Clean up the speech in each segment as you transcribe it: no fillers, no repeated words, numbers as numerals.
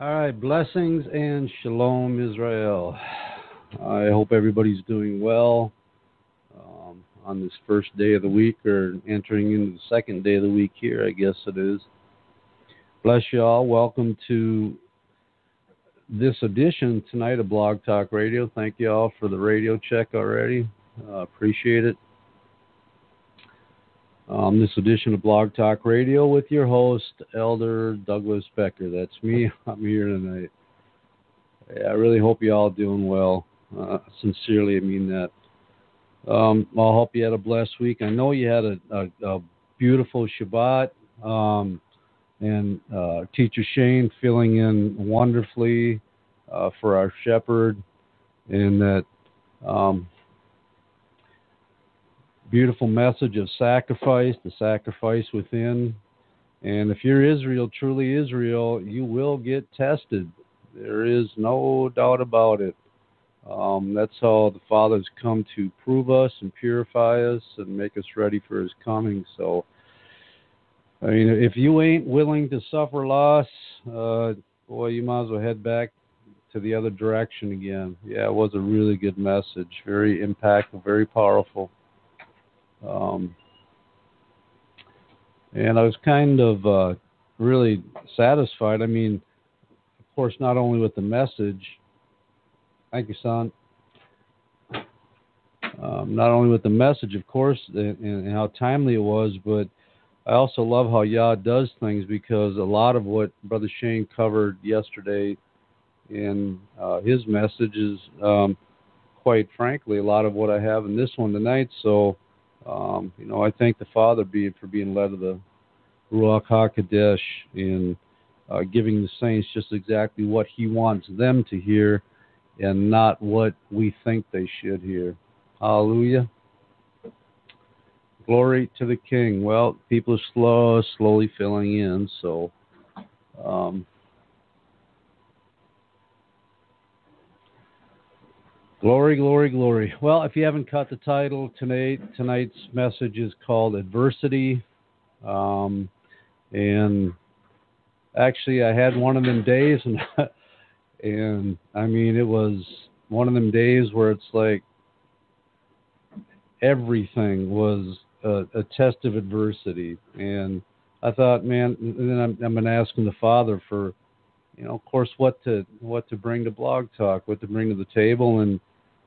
All right, blessings and shalom, Israel. I hope everybody's doing well on this first day of the week, or entering into the second day of the week here, I guess it is. Bless you all. Welcome to this edition tonight of Blog Talk Radio. Thank you all for the radio check already. Appreciate it. This edition of Blog Talk Radio with your host, Elder Douglas Becker. That's me. I'm here tonight. I really hope you all doing well. Sincerely, I mean that. I hope you had a blessed week. I know you had a beautiful Shabbat, and Teacher Shane filling in wonderfully for our shepherd, and that beautiful message of sacrifice, the sacrifice within. And if you're Israel, truly Israel, you will get tested. There is no doubt about it. That's how the Father's come to prove us and purify us and make us ready for His coming. So, I mean, if you ain't willing to suffer loss, boy, you might as well head back to the other direction again. Yeah, it was a really good message. Very impactful, very powerful. And I was kind of really satisfied. I mean, of course, not only with the message, thank you, son, not only with the message, of course, and how timely it was, but I also love how Yah does things, because a lot of what Brother Shane covered yesterday in his message is, quite frankly, a lot of what I have in this one tonight. So, I thank the Father for being led of the Ruach HaKodesh in giving the saints just exactly what He wants them to hear, and not what we think they should hear. Hallelujah. Glory to the King. Well, people are slowly filling in, so glory, glory, glory. Well, if you haven't caught the title, tonight's message is called Adversity. And actually, I had one of them days, and I mean, it was one of them days where it's like everything was a test of adversity. And I thought, man, and then I'm going to ask the Father for, of course, what to bring to Blog Talk, what to bring to the table. And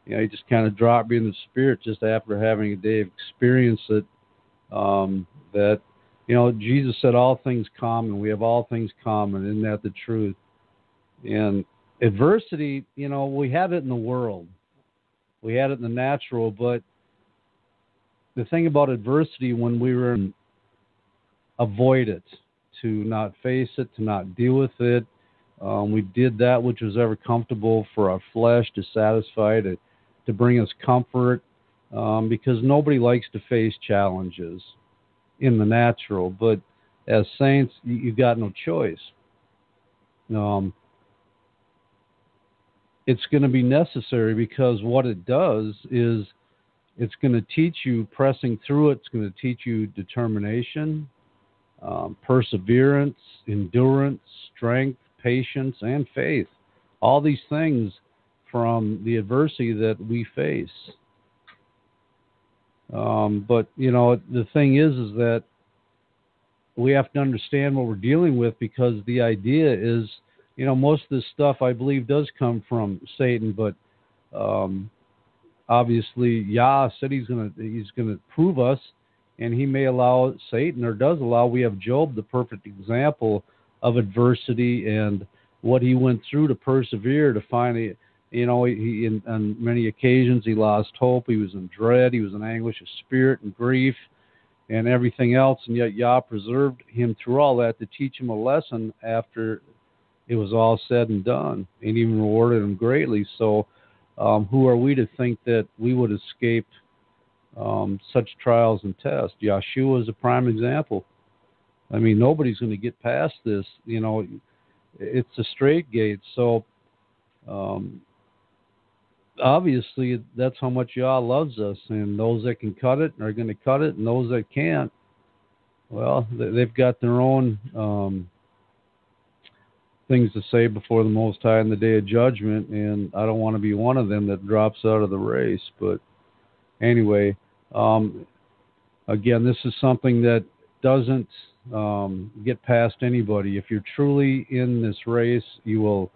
He just kind of dropped me in the spirit just after having a day of experience it, that, Jesus said all things common. We have all things common. Isn't that the truth? And adversity, we had it in the world. We had it in the natural. But the thing about adversity, when we were avoid it, to not face it, to not deal with it, we did that which was ever comfortable for our flesh to satisfy, to bring us comfort, because nobody likes to face challenges in the natural. But as saints, you've got no choice. It's going to be necessary, because what it does is it's going to teach you pressing through it. It's going to teach you determination, perseverance, endurance, strength, patience, and faith. All these things from the adversity that we face. But, the thing is that we have to understand what we're dealing with, because the idea is, most of this stuff, I believe, does come from Satan, but obviously Yah said he's going to prove us, and He may allow Satan, or does allow. We have Job, the perfect example of adversity and what he went through to persevere, to finally, he on many occasions he lost hope. He was in dread. He was in anguish of spirit and grief and everything else, and yet Yah preserved him through all that to teach him a lesson after it was all said and done, and even rewarded him greatly. So who are we to think that we would escape such trials and tests? Yeshua is a prime example. I mean, nobody's going to get past this. It's a straight gate. So obviously, that's how much Yah loves us. And those that can cut it are going to cut it. And those that can't, well, they've got their own things to say before the Most High in the day of judgment, and I don't want to be one of them that drops out of the race. But anyway, again, this is something that doesn't get past anybody. If you're truly in this race, you will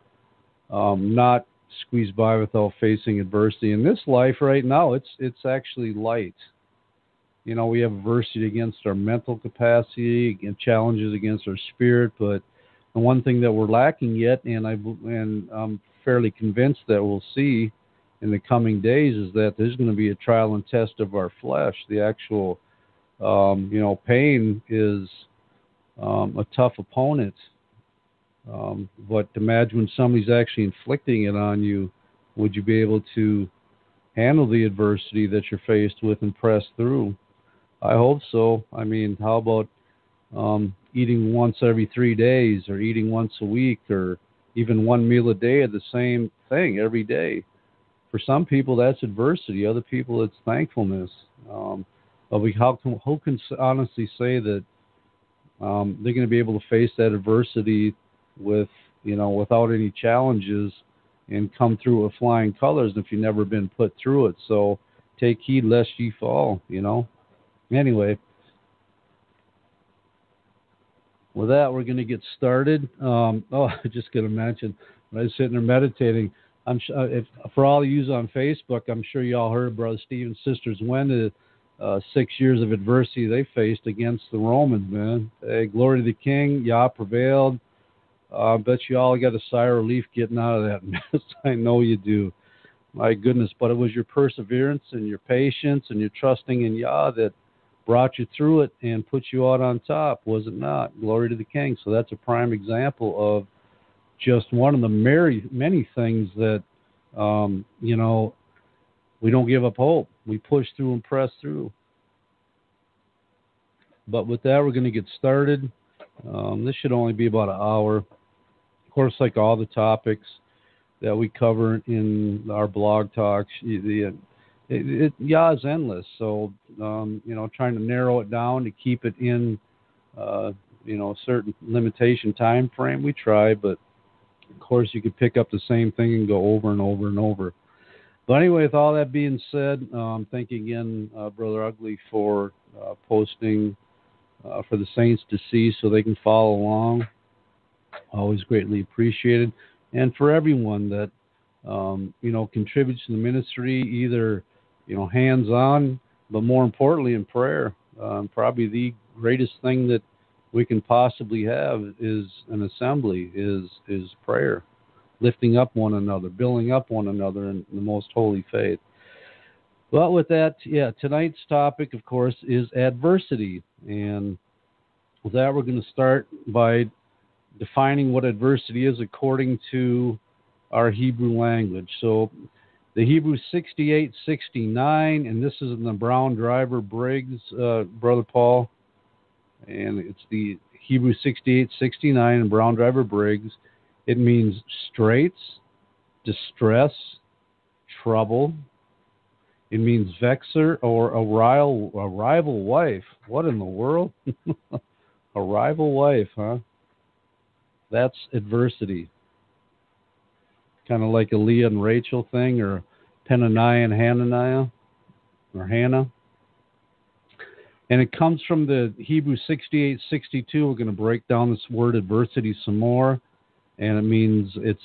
not squeeze by without facing adversity. In this life right now, it's actually light. You know, we have adversity against our mental capacity and challenges against our spirit, but the one thing that we're lacking yet, and I'm fairly convinced that we'll see in the coming days, is that there's going to be a trial and test of our flesh. The actual, pain is a tough opponent. But imagine when somebody's actually inflicting it on you, would you be able to handle the adversity that you're faced with and press through? I hope so. I mean, how about eating once every 3 days, or eating once a week, or even one meal a day of the same thing every day? For some people, that's adversity. Other people, it's thankfulness. But who can honestly say that they're going to be able to face that adversity without any challenges and come through with flying colors if you've never been put through it? So take heed lest ye fall, Anyway, with that, we're going to get started. I'm just going to mention, when I was sitting there meditating, for all of you on Facebook, I'm sure you all heard Brother Stephen's sisters when the 6 years of adversity they faced against the Romans, man. Hey, glory to the King. Yah prevailed. I bet you all got a sigh of relief getting out of that mess. I know you do. My goodness, but it was your perseverance and your patience and your trusting in Yah that brought you through it and put you out on top, was it not? Glory to the King. So that's a prime example of just one of the many things that, we don't give up hope. We push through and press through. But with that, we're going to get started. This should only be about an hour. Of course, like all the topics that we cover in our blog talks, Yah is endless. So, trying to narrow it down to keep it in, a certain limitation time frame, we try. But, of course, you could pick up the same thing and go over and over and over. But anyway, with all that being said, thank you again, Brother Ugly, for posting for the saints to see so they can follow along. Always greatly appreciated. And for everyone that, contributes to the ministry, either, hands-on, but more importantly in prayer. Probably the greatest thing that we can possibly have is an assembly, is prayer. Lifting up one another, building up one another in the most holy faith. Well, with that, tonight's topic, of course, is adversity. And with that, we're going to start by defining what adversity is according to our Hebrew language. So the Hebrew 6869, and this is in the Brown Driver Briggs, Brother Paul, and it's the Hebrew 6869 in Brown Driver Briggs. It means straits, distress, trouble. It means vexer or a rival wife. What in the world? A rival wife, huh? That's adversity. Kind of like a Leah and Rachel thing, or Penaniah and Hananiah, or Hannah. And it comes from the Hebrew 6862. We're going to break down this word adversity some more. And it means it's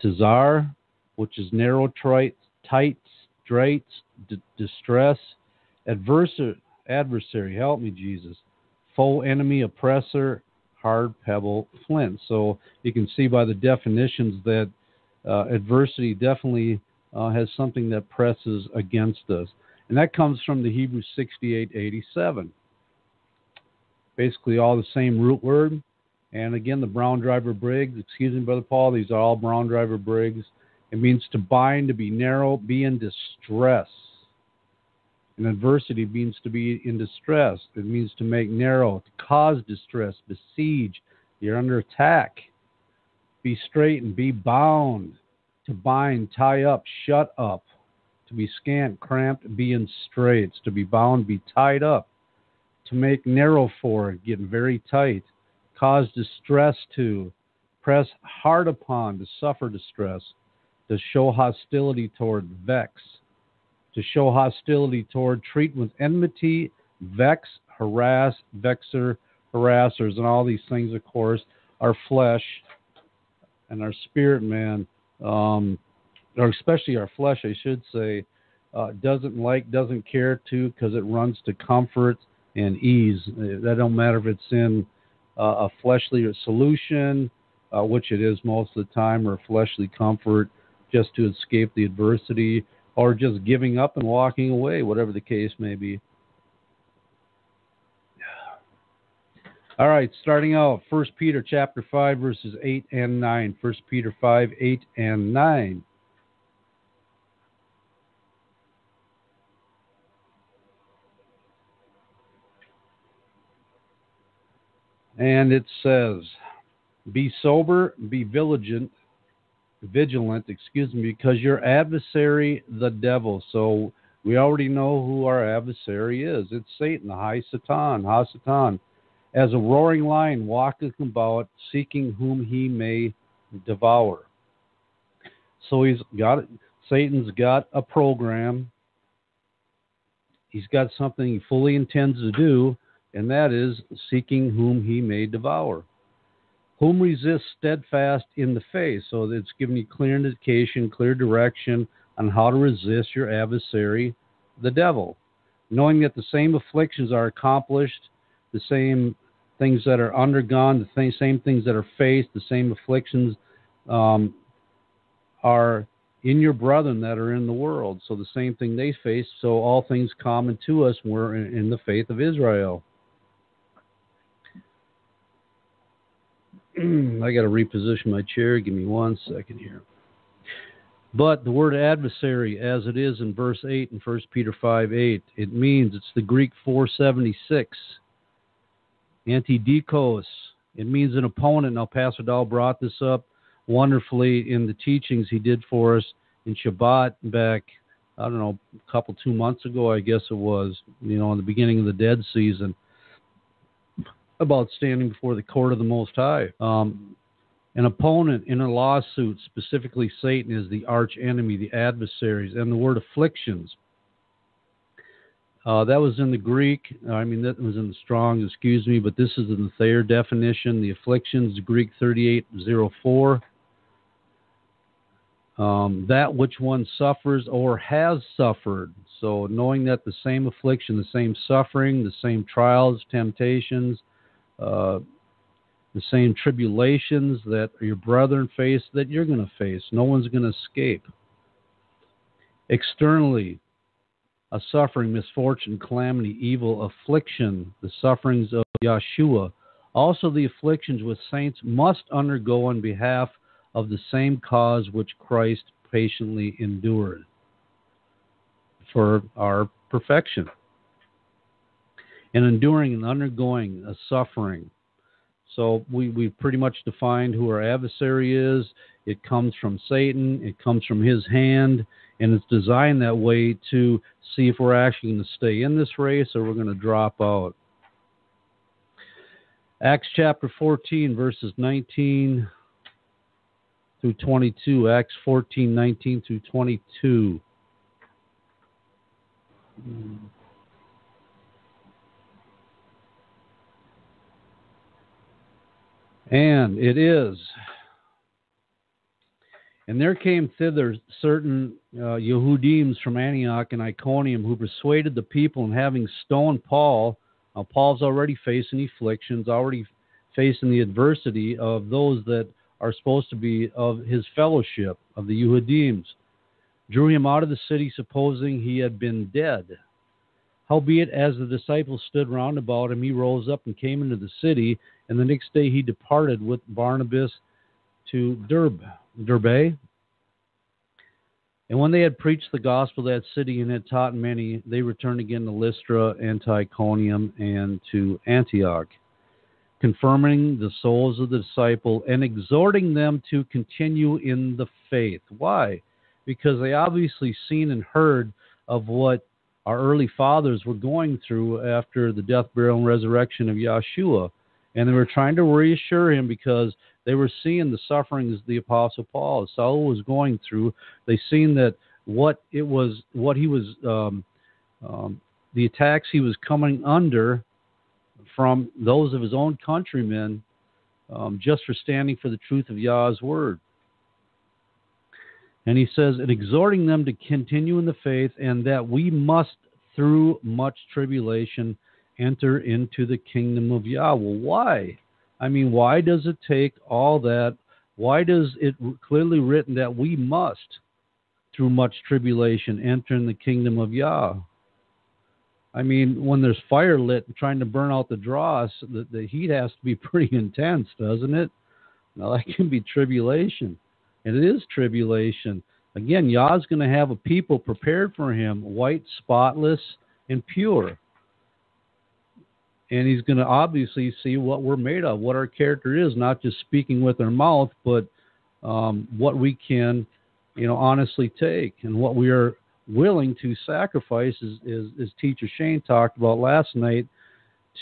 tazar, which is narrow, tight, straits, distress, adversary, help me, Jesus, foe, enemy, oppressor, hard pebble, flint. So you can see by the definitions that adversity definitely has something that presses against us. And that comes from the Hebrew 6887. Basically all the same root word. And again, the Brown Driver Briggs, excuse me, Brother Paul, these are all Brown Driver Briggs. It means to bind, to be narrow, be in distress. And adversity means to be in distress. It means to make narrow, to cause distress, besiege. You're under attack. Be straightened, be bound, to bind, tie up, shut up, to be scant, cramped, be in straits, to be bound, be tied up, to make narrow for, get very tight, cause distress to, press hard upon, to suffer distress, to show hostility toward, vex, to show hostility toward, treat with enmity, vex, harass, vexer, harassers, and all these things, of course, our flesh and our spirit man, or especially our flesh, I should say, doesn't care to, because it runs to comfort and ease. That don't matter if it's in a fleshly solution, which it is most of the time, or fleshly comfort just to escape the adversity, or just giving up and walking away, whatever the case may be. All right, starting out, 1 Peter chapter 5, verses 8 and 9. 1 Peter 5, 8 and 9. And it says, be sober, be vigilant, because your adversary, the devil. So we already know who our adversary is. It's Satan, the Hasatan, as a roaring lion walketh about, seeking whom he may devour. So Satan's got a program. He's got something he fully intends to do, and that is seeking whom he may devour. Whom resist steadfast in the faith. So it's giving you clear indication, clear direction on how to resist your adversary, the devil. Knowing that the same afflictions are accomplished, the same things that are undergone, the same things that are faced, the same afflictions are in your brethren that are in the world. So the same thing they face. So all things common to us were in the faith of Israel. I got to reposition my chair. Give me 1 second here. But the word adversary, as it is in verse 8 in 1 Peter 5, 8, it means, it's the Greek 476. Antidikos. It means an opponent. Now, Pastor Dowell brought this up wonderfully in the teachings he did for us in Shabbat back, I don't know, 2 months ago, I guess it was, in the beginning of the dead season, about standing before the court of the Most High. An opponent in a lawsuit, specifically Satan, is the arch enemy, the adversaries, and the word afflictions. That was in the Greek. That was in the Strong's, but this is in the Thayer definition. The afflictions, Greek 3804. That which one suffers or has suffered. So knowing that the same affliction, the same suffering, the same trials, temptations, the same tribulations that your brethren face, that you're going to face. No one's going to escape. Externally, a suffering, misfortune, calamity, evil, affliction, the sufferings of Yeshua. Also the afflictions which saints must undergo on behalf of the same cause which Christ patiently endured for our perfection. And enduring and undergoing a suffering. So we've pretty much defined who our adversary is. It comes from Satan. It comes from his hand. And it's designed that way to see if we're actually going to stay in this race or we're going to drop out. Acts chapter 14, verses 19 through 22. Acts 14, 19 through 22. And it is. And there came thither certain Yehudim from Antioch and Iconium who persuaded the people, and having stoned Paul. Now Paul's already facing afflictions, already facing the adversity of those that are supposed to be of his fellowship, of the Yehudim, drew him out of the city, supposing he had been dead. Howbeit, as the disciples stood round about him, he rose up and came into the city, and the next day he departed with Barnabas to Derbe. And when they had preached the gospel of that city and had taught many, they returned again to Lystra and to Iconium and to Antioch, confirming the souls of the disciple and exhorting them to continue in the faith. Why? Because they obviously seen and heard of what our early fathers were going through after the death, burial, and resurrection of Yeshua. And they were trying to reassure him because they were seeing the sufferings the Apostle Paul, Saul, was going through. They seen that the attacks he was coming under from those of his own countrymen, just for standing for the truth of Yah's word. And he says, and exhorting them to continue in the faith, and that we must, through much tribulation, enter into the kingdom of Yah. Well, why? I mean, why does it take all that? Why does it clearly written that we must, through much tribulation, enter in the kingdom of Yah? I mean, when there's fire lit trying to burn out the dross, the heat has to be pretty intense, doesn't it? Now, that can be tribulation. And it is tribulation. Again, Yah's going to have a people prepared for him, white, spotless, and pure. And he's going to obviously see what we're made of, what our character is, not just speaking with our mouth, but what we can, honestly take, and what we are willing to sacrifice, as Teacher Shane talked about last night,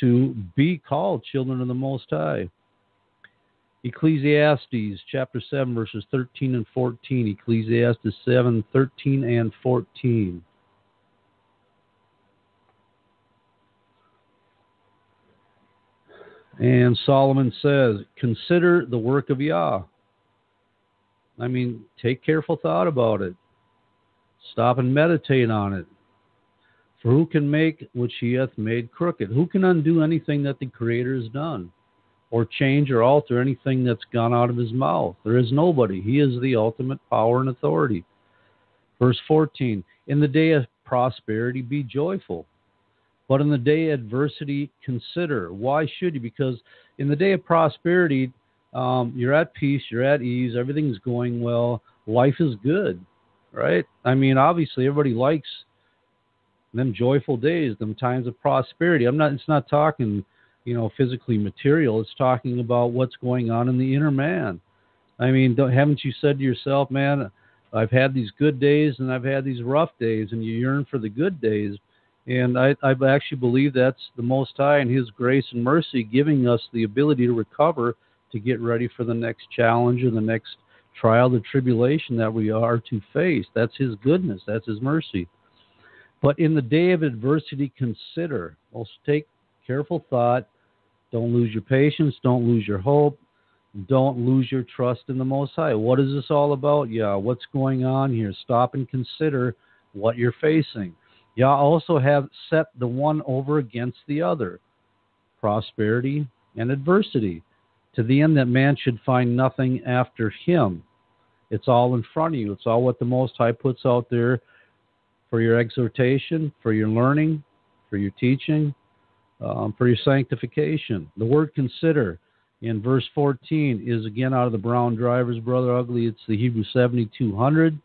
to be called children of the Most High. Ecclesiastes chapter 7, verses 13 and 14. Ecclesiastes 7, 13 and 14. And Solomon says, consider the work of Yah. I mean, take careful thought about it. Stop and meditate on it. For who can make which he hath made crooked? Who can undo anything that the Creator has done? Or change or alter anything that's gone out of his mouth? There is nobody. He is the ultimate power and authority. Verse 14, in the day of prosperity be joyful, but in the day of adversity consider. Why should you? Because in the day of prosperity, you're at peace, you're at ease, everything's going well, life is good, right? I mean, obviously everybody likes them joyful days, them times of prosperity. It's not talking, physically material. It's talking about what's going on in the inner man. I mean, haven't you said to yourself, man, I've had these good days and I've had these rough days, and you yearn for the good days. And I actually believe that's the Most High and His grace and mercy giving us the ability to recover, to get ready for the next challenge or the next trial, the tribulation that we are to face. That's His goodness. That's His mercy. But in the day of adversity, consider. Also take careful thought. Don't lose your patience. Don't lose your hope. Don't lose your trust in the Most High. What is this all about? What's going on here? Stop and consider what you're facing. Yah also have set the one over against the other, prosperity and adversity, to the end that man should find nothing after him. It's all in front of you. It's all what the Most High puts out there for your exhortation, for your learning, for your teaching, for your sanctification. The word consider in verse 14 is again out of the Brown Drivers, Brother Ugly. It's the Hebrew 7200.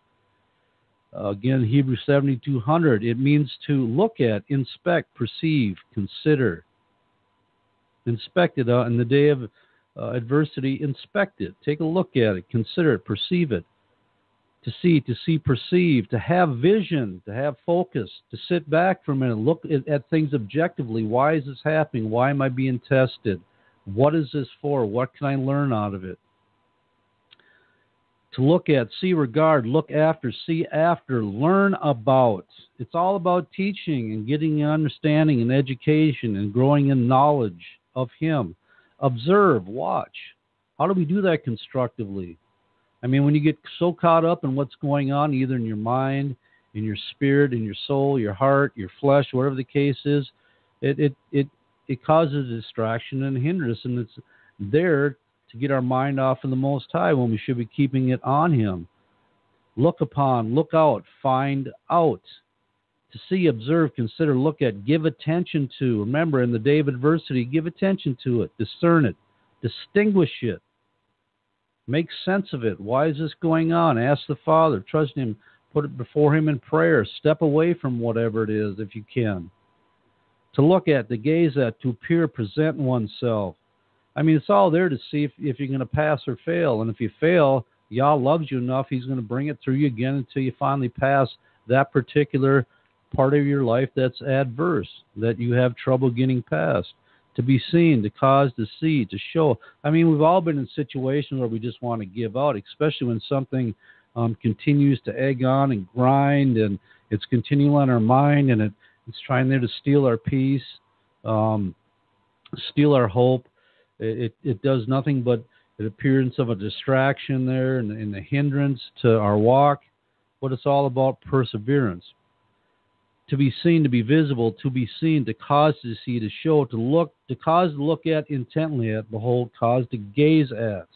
Again, Hebrew 7200. It means to look at, inspect, perceive, consider. Inspect it in the day of adversity. Inspect it. Take a look at it. Consider it. Perceive it. To see, perceive, to have vision, to have focus, to sit back for a minute, look at things objectively. Why is this happening? Why am I being tested? What is this for? What can I learn out of it? To look at, see, regard, look after, see after, learn about. It's all about teaching and getting understanding and education and growing in knowledge of Him. Observe, watch. How do we do that constructively? I mean, when you get so caught up in what's going on, either in your mind, in your spirit, in your soul, your heart, your flesh, whatever the case is, it causes a distraction and hindrance, and it's there to get our mind off of the Most High when we should be keeping it on Him. Look upon, look out, find out. To see, observe, consider, look at, give attention to. Remember, in the day of adversity, give attention to it, discern it, distinguish it. Make sense of it. Why is this going on? Ask the Father. Trust Him. Put it before Him in prayer. Step away from whatever it is if you can. To look at, to gaze at, to appear, present oneself. I mean, it's all there to see if you're going to pass or fail. And if you fail, Yah loves you enough, He's going to bring it through you again until you finally pass that particular part of your life that's adverse, that you have trouble getting past. To be seen, to cause to see, to show. I mean, we've all been in situations where we just want to give out, especially when something continues to egg on and grind, and it's continuing on our mind, and it's trying there to steal our peace, steal our hope. It does nothing but an appearance of a distraction there and a hindrance to our walk. But it's all about perseverance. To be seen, to be visible, to be seen, to cause to see, to show, to look, to cause to look at, intently at, behold, cause to gaze at,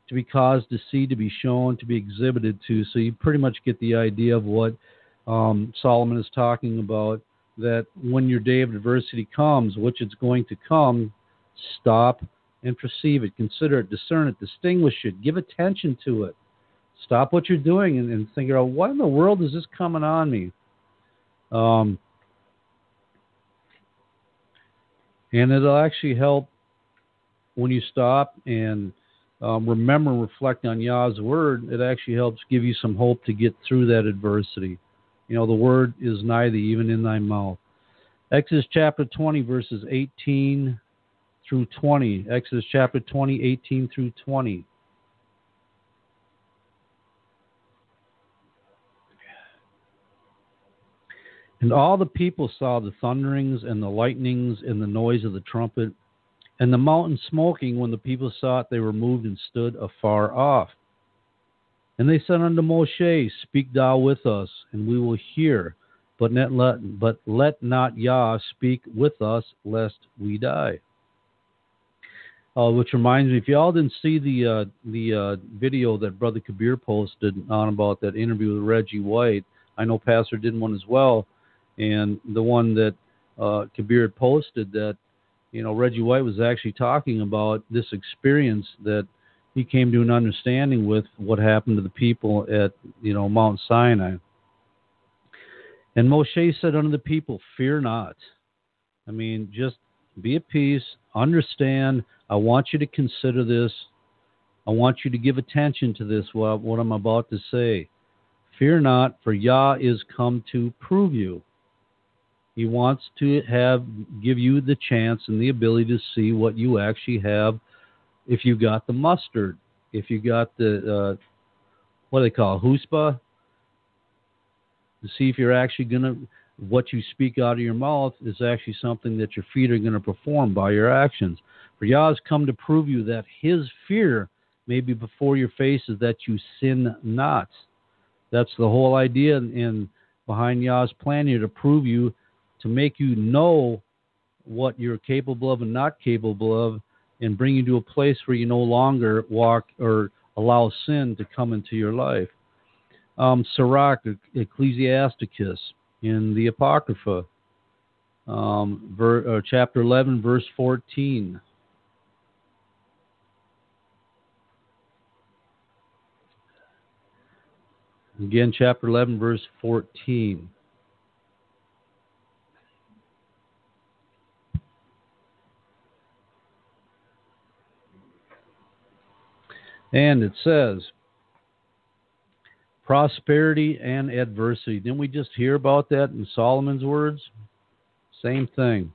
to be caused to see, to be shown, to be exhibited to. So you pretty much get the idea of what Solomon is talking about, that when your day of adversity comes, which it's going to come, stop and perceive it, consider it, discern it, distinguish it, give attention to it. Stop what you're doing and think, oh, what in the world is this coming on me? And it'll actually help when you stop and remember and reflect on Yah's word. It actually helps give you some hope to get through that adversity. You know, the word is nigh thee, even in thy mouth. Exodus chapter 20, verses 18 through 20. Exodus chapter 20, 18 through 20. And all the people saw the thunderings and the lightnings and the noise of the trumpet, and the mountain smoking. When the people saw it, they were moved and stood afar off. And they said unto Moshe, Speak thou with us, and we will hear, but let not Yah speak with us, lest we die. Which reminds me, if y'all didn't see the video that Brother Kabir posted on about that interview with Reggie White, I know Pastor did one as well. And the one that Kabir had posted, that, you know, Reggie White was actually talking about this experience that he came to an understanding with what happened to the people at, you know, Mount Sinai. And Moshe said unto the people, Fear not. I mean, just be at peace, understand. I want you to consider this. I want you to give attention to this, what I'm about to say. Fear not, for Yah is come to prove you. He wants to give you the chance and the ability to see what you actually have, if you got the mustard, if you got the, what do they call it, chutzpah, to see if you're actually going to, what you speak out of your mouth is actually something that your feet are going to perform by your actions. For Yah has come to prove you that his fear may be before your faces, that you sin not. That's the whole idea in behind Yah's plan here, to prove you, to make you know what you're capable of and not capable of, and bring you to a place where you no longer walk or allow sin to come into your life. Sirach, Ecclesiasticus, in the Apocrypha, chapter 11, verse 14. Again, chapter 11, verse 14. And it says, prosperity and adversity. Didn't we just hear about that in Solomon's words? Same thing.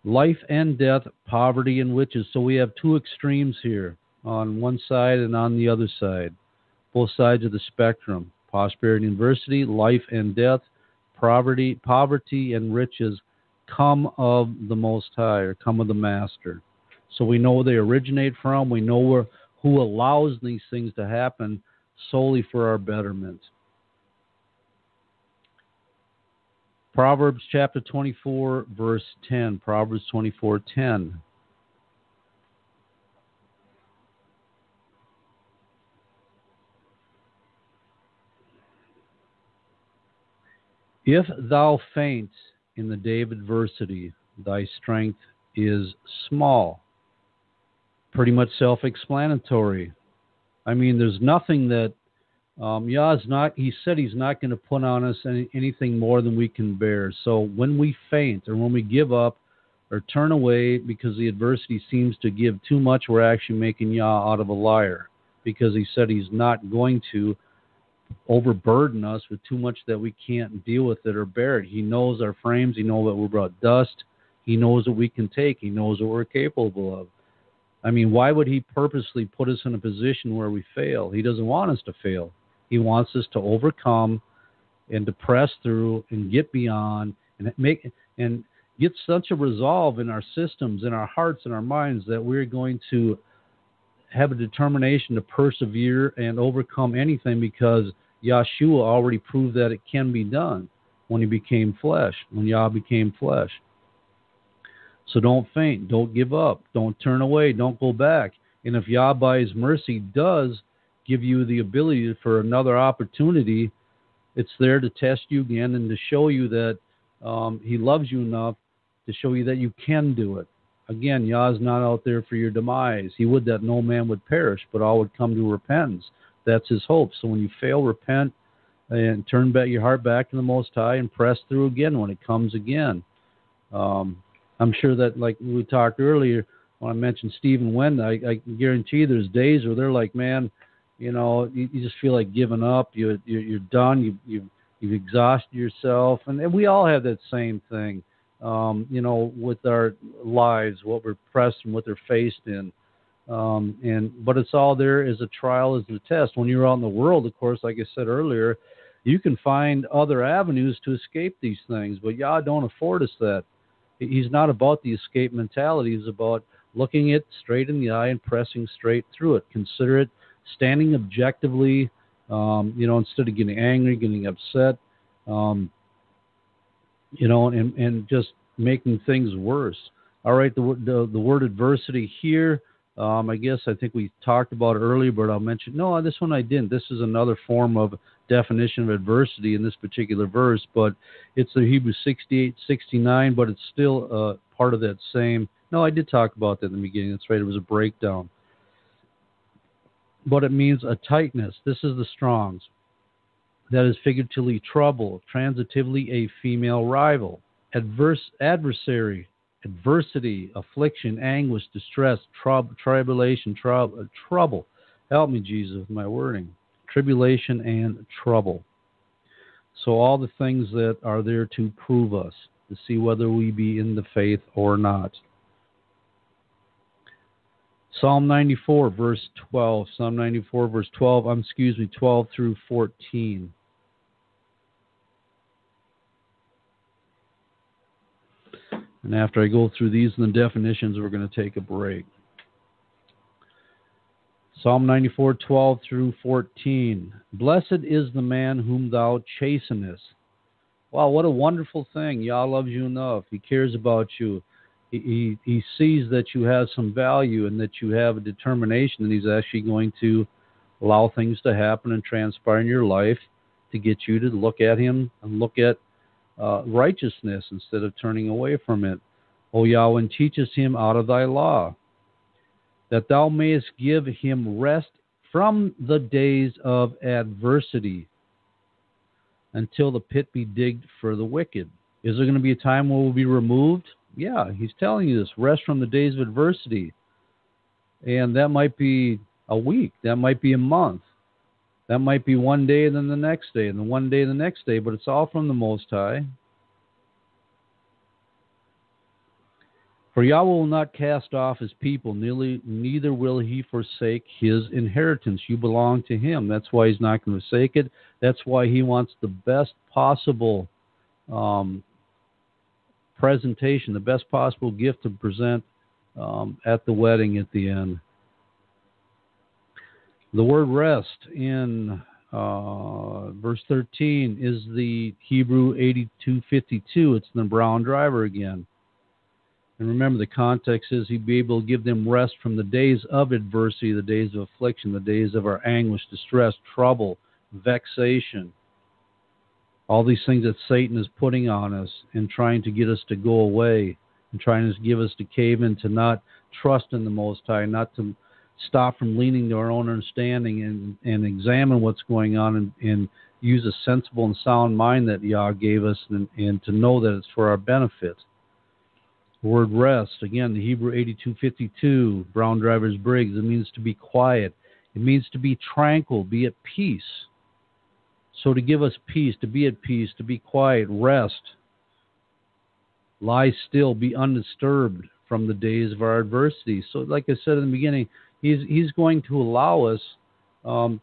Life and death, poverty and riches. So we have two extremes here, on one side and on the other side. Both sides of the spectrum. Prosperity and adversity, life and death, poverty and riches come of the Most High, or come of the Master. So we know where they originate from. We know who allows these things to happen solely for our betterment. Proverbs chapter 24, verse 10. Proverbs 24:10. If thou faint in the day of adversity, thy strength is small. Pretty much self-explanatory. I mean, there's nothing that Yah's not. He said he's not going to put on us anything more than we can bear. So when we faint, or when we give up or turn away because the adversity seems to give too much, we're actually making Yah out of a liar, because he said he's not going to overburden us with too much that we can't deal with it or bear it. He knows our frames. He knows that we're about dust. He knows what we can take. He knows what we're capable of. I mean, why would he purposely put us in a position where we fail? He doesn't want us to fail. He wants us to overcome and to press through and get beyond and get such a resolve in our systems, in our hearts, and our minds that we're going to have a determination to persevere and overcome anything, because Yahshua already proved that it can be done when he became flesh, when Yah became flesh. So don't faint, don't give up, don't turn away, don't go back. And if Yah by his mercy does give you the ability for another opportunity, it's there to test you again and to show you that he loves you enough to show you that you can do it. Again, Yah is not out there for your demise. He would that no man would perish, but all would come to repentance. That's his hope. So when you fail, repent and turn back your heart back to the Most High and press through again when it comes again. I'm sure that, like we talked earlier, when I mentioned Steve and Wenda, I guarantee there's days where they're like, man, you just feel like giving up. You're done. You've exhausted yourself, and we all have that same thing. With our lives, what we're pressed and what they're faced in. But it's all there as a trial, as a test. When you're out in the world, of course, like I said earlier, you can find other avenues to escape these things, but Yah don't afford us that. He's not about the escape mentality. He's about looking it straight in the eye and pressing straight through it. Consider it, standing objectively, instead of getting angry, getting upset, and just making things worse. All right, the word adversity here, I think we talked about it earlier, but I'll mention, no, this one I didn't. This is another form of definition of adversity in this particular verse, but it's the Hebrew 68-69, but it's still part of that same. No, I did talk about that in the beginning. That's right. It was a breakdown. But it means a tightness. This is the Strong's. That is figuratively trouble, transitively a female rival, adversary, adversity, affliction, anguish, distress, tribulation, trouble. Help me, Jesus, with my wording. Tribulation and trouble. So all the things that are there to prove us, to see whether we be in the faith or not. Psalm 94, verse 12. Psalm 94, verse 12. 12 through 14. And after I go through these and the definitions, we're going to take a break. Psalm 94, 12 through 14. Blessed is the man whom thou chastenest. Wow, what a wonderful thing. Yah loves you enough. He cares about you. He sees that you have some value and that you have a determination, and he's actually going to allow things to happen and transpire in your life to get you to look at him and look at righteousness instead of turning away from it. O Yahweh, and teachest him out of thy law, that thou mayest give him rest from the days of adversity until the pit be digged for the wicked. Is there going to be a time where we'll be removed? Yeah, he's telling you this. Rest from the days of adversity. And that might be a week. That might be a month. That might be one day and then the next day and then one day and the next day. But it's all from the Most High. For Yahweh will not cast off his people, neither will he forsake his inheritance. You belong to him. That's why he's not going to forsake it. That's why he wants the best possible presentation, the best possible gift to present at the wedding at the end. The word rest in verse 13 is the Hebrew 8252. It's the brown driver again. And remember, the context is he'd be able to give them rest from the days of adversity, the days of affliction, the days of our anguish, distress, trouble, vexation. All these things that Satan is putting on us and trying to get us to go away and trying to give us to cave in, to not trust in the Most High, not to stop from leaning to our own understanding and examine what's going on and use a sensible and sound mind that Yah gave us and to know that it's for our benefit. The word rest, again, the Hebrew 8252, Brown Driver's Briggs, it means to be quiet. It means to be tranquil, be at peace. So to give us peace, to be at peace, to be quiet, rest. lie still, be undisturbed from the days of our adversity. So like I said in the beginning, he's going to allow us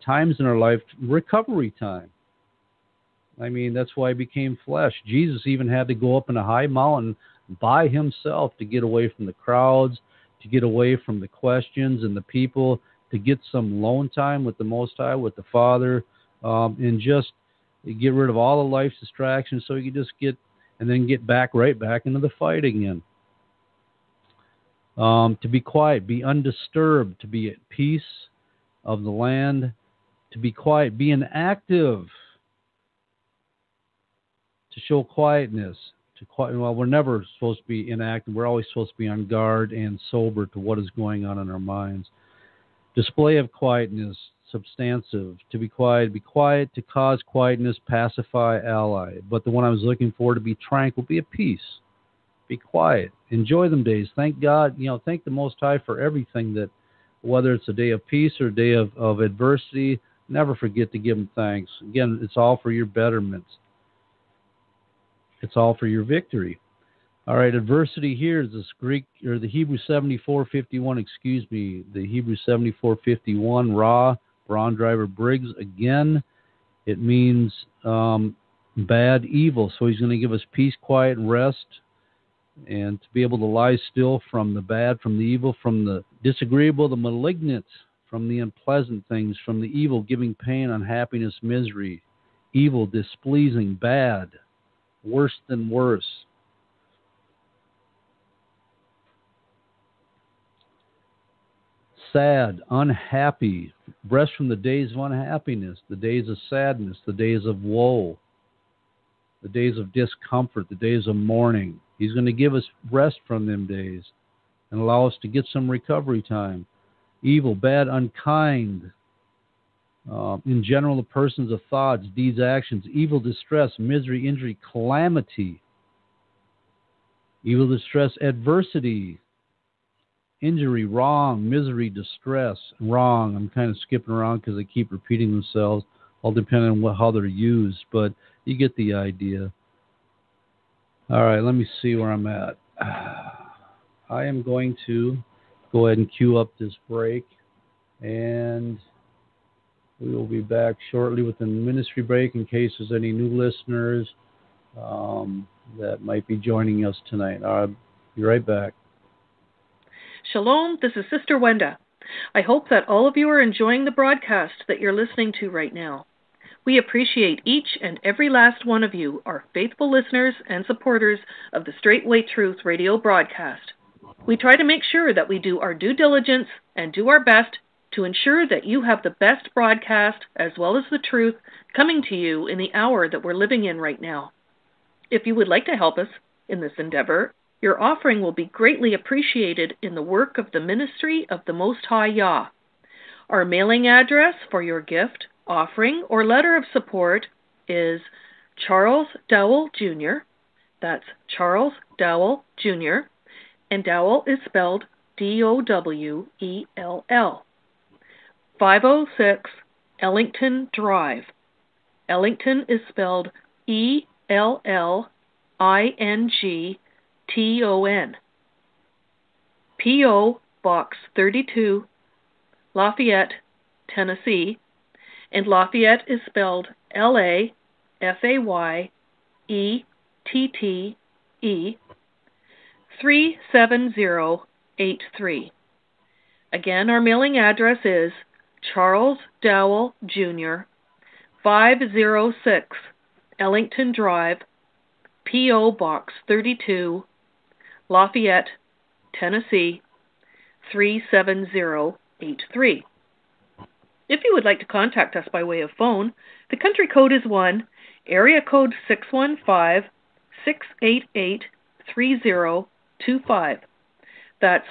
times in our life, recovery time. I mean, that's why he became flesh. Jesus even had to go up in a high mountain by himself to get away from the crowds, to get away from the questions and the people, to get some alone time with the Most High, with the Father, and just get rid of all the life's distractions so he could just get right back into the fight again. To be quiet, be undisturbed, to be at peace of the land, to be quiet, be inactive, to show quietness. Well, we're never supposed to be inactive. We're always supposed to be on guard and sober to what is going on in our minds. Display of quietness, substantive. To be quiet, to cause quietness, pacify, ally. But the one I was looking for, to be tranquil, be at peace. Be quiet. Enjoy them days. Thank God, thank the Most High for everything, that whether it's a day of peace or a day of adversity, never forget to give him thanks. Again, it's all for your betterment. It's all for your victory. All right, adversity here is this Greek, or the Hebrew 74:51, the Hebrew 74:51, Ra, Braun Driver Briggs. Again, it means bad, evil. So he's going to give us peace, quiet, and rest, and to be able to lie still from the bad, from the evil, from the disagreeable, the malignant, from the unpleasant things, from the evil, giving pain, unhappiness, misery, evil, displeasing, bad, worse than worse. Sad, unhappy, rest from the days of unhappiness, the days of sadness, the days of woe, the days of discomfort, the days of mourning. He's going to give us rest from them days and allow us to get some recovery time. Evil, bad, unkind, in general, the persons of thoughts, deeds, actions, evil, distress, misery, injury, calamity, evil, distress, adversity, injury, wrong, misery, distress, wrong. I'm kind of skipping around because they keep repeating themselves, all depending on how they're used, but you get the idea. All right, let me see where I'm at. I am going to go ahead and cue up this break, and we will be back shortly with the ministry break in case there's any new listeners that might be joining us tonight. I'll be right back. Shalom, this is Sister Wenda. I hope that all of you are enjoying the broadcast that you're listening to right now. We appreciate each and every last one of you, our faithful listeners and supporters of the Straitway Truth radio broadcast. We try to make sure that we do our due diligence and do our best to ensure that you have the best broadcast as well as the truth coming to you in the hour that we're living in right now. If you would like to help us in this endeavor, your offering will be greatly appreciated in the work of the ministry of the Most High Yah. Our mailing address for your gift, offering, or letter of support is Charles Dowell Jr. That's Charles Dowell Jr. And Dowell is spelled Dowell. 506 Ellington Drive. Ellington is spelled Ellington. P.O. Box 32, Lafayette, Tennessee, and Lafayette is spelled Lafayette, 37083. Again, our mailing address is Charles Dowell Jr., 506 Ellington Drive, P.O. Box 32, Lafayette, Tennessee, 37083. If you would like to contact us by way of phone, the country code is 1, area code 615-688-3025. That's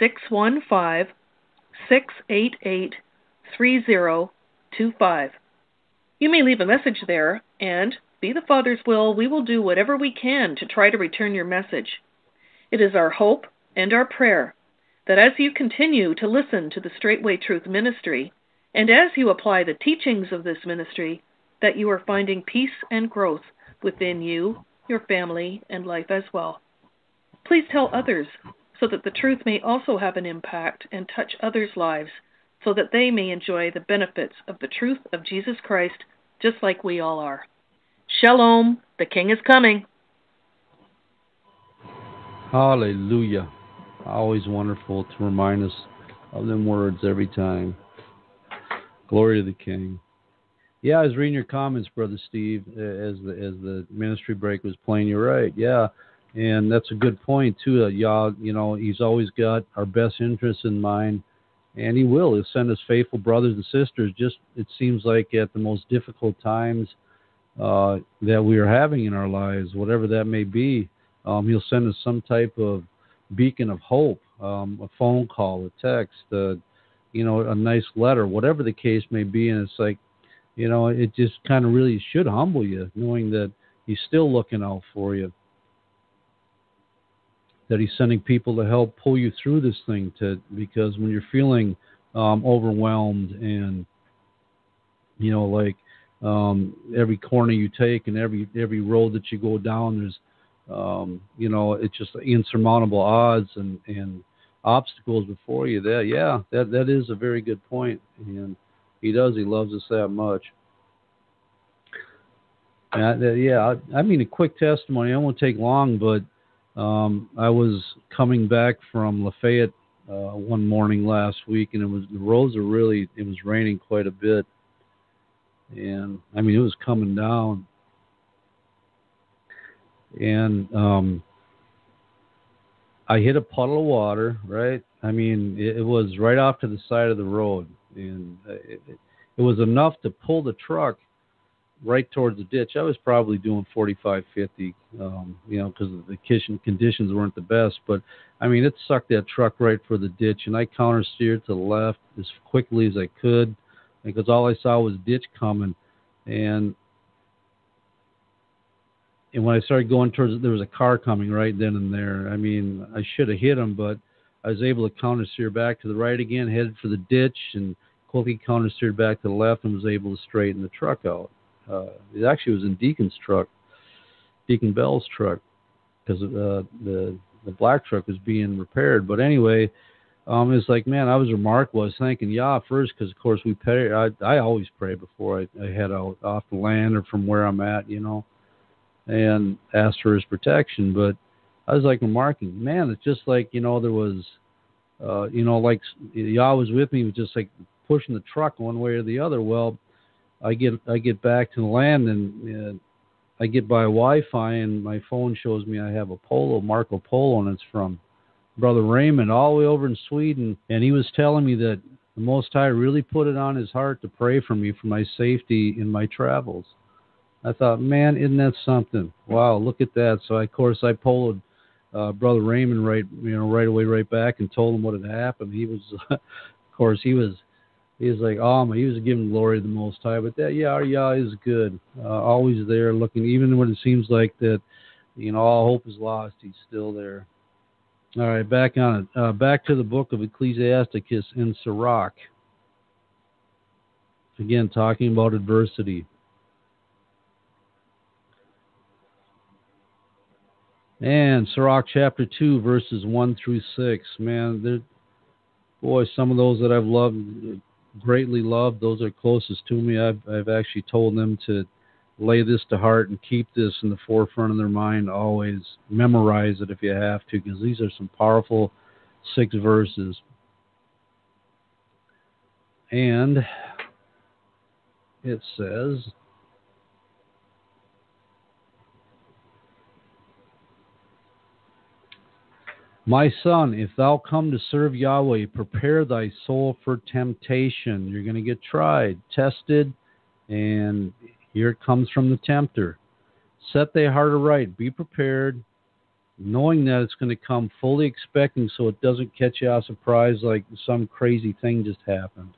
1-615-688-3025. You may leave a message there, and, be the Father's will, we will do whatever we can to try to return your message. It is our hope and our prayer that as you continue to listen to the Straitway Truth Ministry, and as you apply the teachings of this ministry, that you are finding peace and growth within you your family, and life as well. Please tell others so that the truth may also have an impact and touch others' lives so that they may enjoy the benefits of the truth of Jesus Christ just like we all are. Shalom, the King is coming. Hallelujah. Always wonderful to remind us of them words every time. Glory to the King. Yeah, I was reading your comments, Brother Steve, as the ministry break was playing. You're right. Yeah, and that's a good point too. Yah, He's always got our best interests in mind, and He will. He'll send us faithful brothers and sisters. Just it seems like at the most difficult times that we are having in our lives, whatever that may be, He'll send us some type of beacon of hope, a phone call, a text, a nice letter, whatever the case may be. And it's like, it just kind of really should humble you, knowing that He's still looking out for you, that He's sending people to help pull you through this thing. Because when you're feeling overwhelmed and, every corner you take and every road that you go down, there's, it's just insurmountable odds and obstacles before you. That is a very good point. And He loves us that much. A quick testimony. I won't take long, but I was coming back from Lafayette one morning last week, and the roads it was raining quite a bit. And it was coming down. And I hit a puddle of water, right? It was right off to the side of the road. And it was enough to pull the truck right towards the ditch. I was probably doing 45, 50, because the conditions weren't the best. But, it sucked that truck right for the ditch. And I counter-steered to the left as quickly as I could, because all I saw was ditch coming. And when I started going towards it, there was a car coming right then and there. I should have hit him, but I was able to counter-steer back to the right again, headed for the ditch, and quickly counter-steered back to the left and was able to straighten the truck out. It actually was in Deacon Bell's truck, because the black truck was being repaired. But anyway, it's like, man, I was remarkable. I was thanking Yah first, because, of course, we pray. I always pray before I head out off the land or from where I'm at, and ask for His protection. But I was like remarking, man, it's just like, there was, like Yah was with me. It was just like pushing the truck one way or the other. Well, I get back to the land, and I get by Wi-Fi, and my phone shows me I have a Marco Polo, and it's from Brother Raymond all the way over in Sweden. And he was telling me that the Most High really put it on His heart to pray for me for my safety in my travels. I thought, man, isn't that something? Wow, look at that. So, of course, I poloed Brother Raymond right away, right back, and told him what had happened. He was, of course, he was like, oh, he was giving glory to the Most High. But our Yah is good, always there, looking, even when it seems like that, all hope is lost. He's still there. All right, back on it. Back to the book of Ecclesiasticus in Sirach. Again, talking about adversity. And Sirach chapter 2, verses 1 through 6. Man, some of those that I've loved, greatly loved, those are closest to me. I've actually told them to lay this to heart and keep this in the forefront of their mind. Always memorize it if you have to, because these are some powerful 6 verses. And it says, my son, if thou come to serve Yahweh, prepare thy soul for temptation. You're going to get tried, tested, and here it comes from the tempter. Set thy heart aright, be prepared, knowing that it's going to come, fully expecting, so it doesn't catch you by surprise like some crazy thing just happened.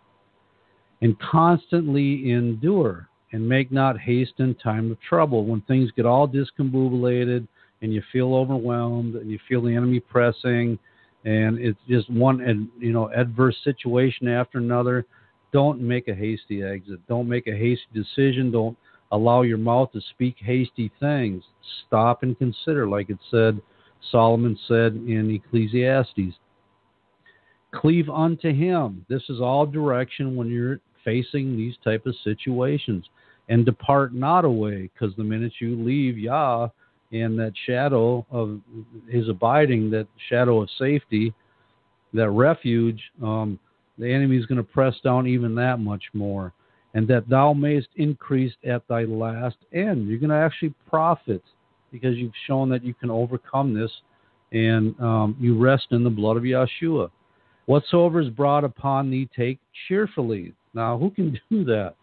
And constantly endure, and make not haste in time of trouble. When things get all discombobulated, and you feel overwhelmed, and you feel the enemy pressing, and it's just one adverse situation after another, don't make a hasty exit. Don't make a hasty decision. Don't allow your mouth to speak hasty things. Stop and consider, like it said, Solomon said in Ecclesiastes. Cleave unto him. This is all direction when you're facing these type of situations. And depart not away, because the minute you leave Yah and that shadow of his abiding, that shadow of safety, that refuge, the enemy is going to press down even that much more. And that thou mayest increase at thy last end. You're going to actually profit because you've shown that you can overcome this, and you rest in the blood of Yeshua. Whatsoever is brought upon thee, take cheerfully. Now, who can do that?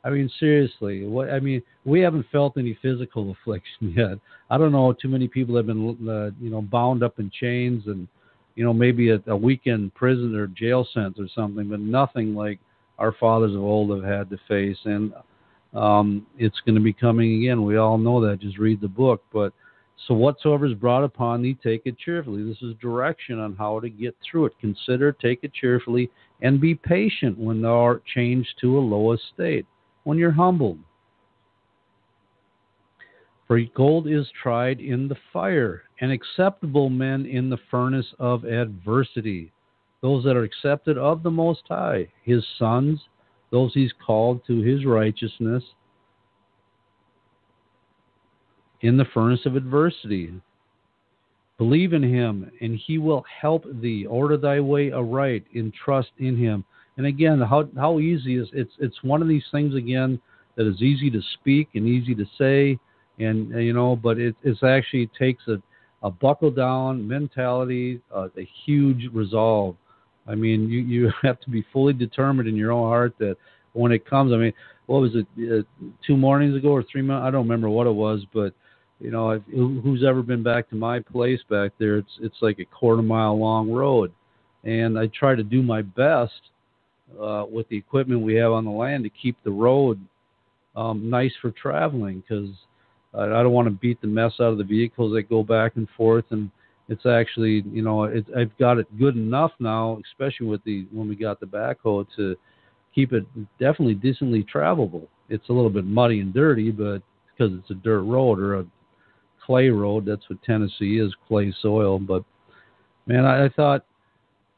I mean, seriously. We haven't felt any physical affliction yet. I don't know. Too many people have been, bound up in chains and, maybe a weekend prison or jail sentence or something, but nothing like our fathers of old have had to face. And it's going to be coming again. We all know that. Just read the book. But so whatsoever is brought upon thee, take it cheerfully. This is direction on how to get through it. Consider, take it cheerfully, and be patient when thou art changed to a low estate, when you're humbled. For gold is tried in the fire, and acceptable men in the furnace of adversity. Those that are accepted of the Most High, his sons, those he's called to his righteousness, in the furnace of adversity. Believe in him, and he will help thee. Order thy way aright, and trust in him. And again, how easy is it's one of these things again that is easy to speak and easy to say, and but it's actually takes a buckle down mentality, a huge resolve. I mean, you have to be fully determined in your own heart that when it comes, I mean, what was it, 2 mornings ago or 3 months? I don't remember what it was, but who's ever been back to my place back there, it's like a quarter-mile long road. And I try to do my best with the equipment we have on the land to keep the road nice for traveling, because I don't want to beat the mess out of the vehicles that go back and forth. And it's actually, I've got it good enough now, especially when we got the backhoe, to keep it definitely decently travelable. It's a little bit muddy and dirty, but because it's a dirt road or a clay road. That's what Tennessee is, clay soil. But man, I thought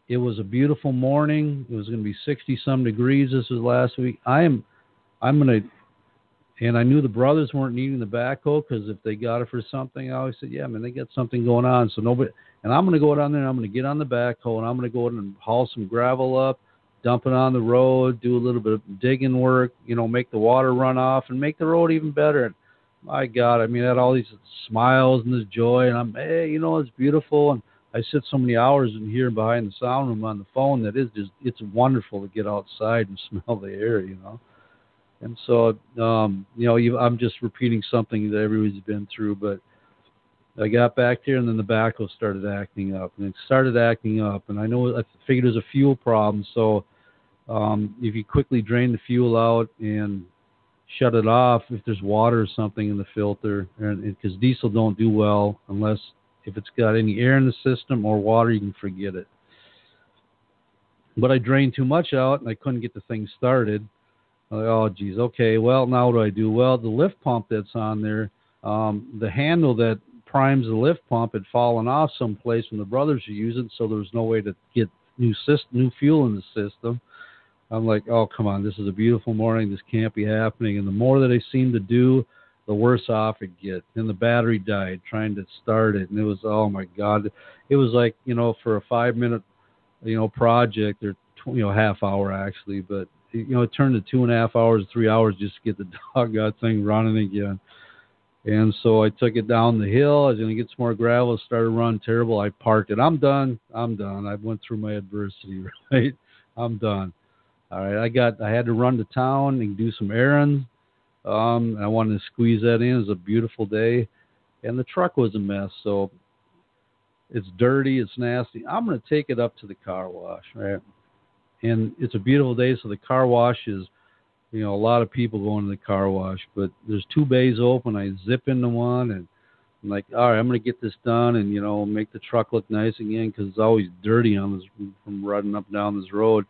it was a beautiful morning. It was going to be 60-some degrees. This was last week. I'm going to, and I knew the brothers weren't needing the backhoe, because if they got it for something, I always said, yeah, man, they got something going on. So nobody, and I'm going to go down there and I'm going to get on the backhoe and I'm going to go in and haul some gravel up, dump it on the road, do a little bit of digging work, make the water run off and make the road even better. And my God, I mean, I had all these smiles and this joy, and I'm, hey, it's beautiful. And I sit so many hours in here behind the sound room on the phone that it's wonderful to get outside and smell the air, And so, I'm just repeating something that everybody's been through, but I got back there and then the backhoe started acting up, and I figured it was a fuel problem. So, if you quickly drain the fuel out and shut it off if there's water or something in the filter, because diesel don't do well unless if it's got any air in the system or water, you can forget it. But I drained too much out and I couldn't get the thing started. I'm like, oh geez, okay, well, now what do I do? Well, the lift pump that's on there, the handle that primes the lift pump had fallen off someplace when the brothers were using it, so there was no way to get new fuel in the system. I'm like, oh, come on, this is a beautiful morning. This can't be happening. And the more that I seemed to do, the worse off it get. And the battery died trying to start it. And it was, oh, my God. It was like, for a 5-minute, project, or, half hour actually. But, it turned to 2.5 hours, 3 hours just to get the doggone thing running again. And so I took it down the hill. I was going to get some more gravel. It started running terrible. I parked it. I'm done. I went through my adversity, right? I'm done. All right, I had to run to town and do some errands. I wanted to squeeze that in. It was a beautiful day, and the truck was a mess. So it's dirty, it's nasty. I'm going to take it up to the car wash, right? And it's a beautiful day, so the car wash is, a lot of people going to the car wash. But there's 2 bays open. I zip into one, and I'm like, all right, I'm going to get this done and, make the truck look nice again, because it's always dirty from running up and down this road.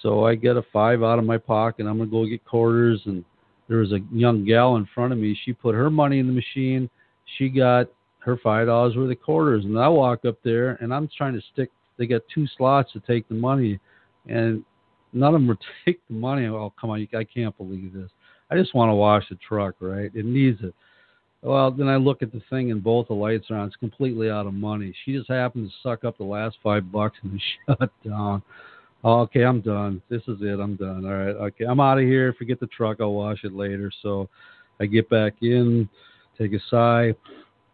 So I get a $5 out of my pocket. I'm going to go get quarters and there was a young gal in front of me. She put her money in the machine. She got her $5 worth of quarters. And I walk up there, and I'm trying to stick. They got 2 slots to take the money, and none of them would take the money. Oh, come on, I can't believe this. I just want to wash the truck, right? It needs it. Well, then I look at the thing, and both the lights are on. It's completely out of money. She just happened to suck up the last $5 and shut down. Oh, okay, I'm done. This is it. I'm done. All right. Okay, I'm out of here. Forget the truck. I'll wash it later. So I get back in, take a sigh.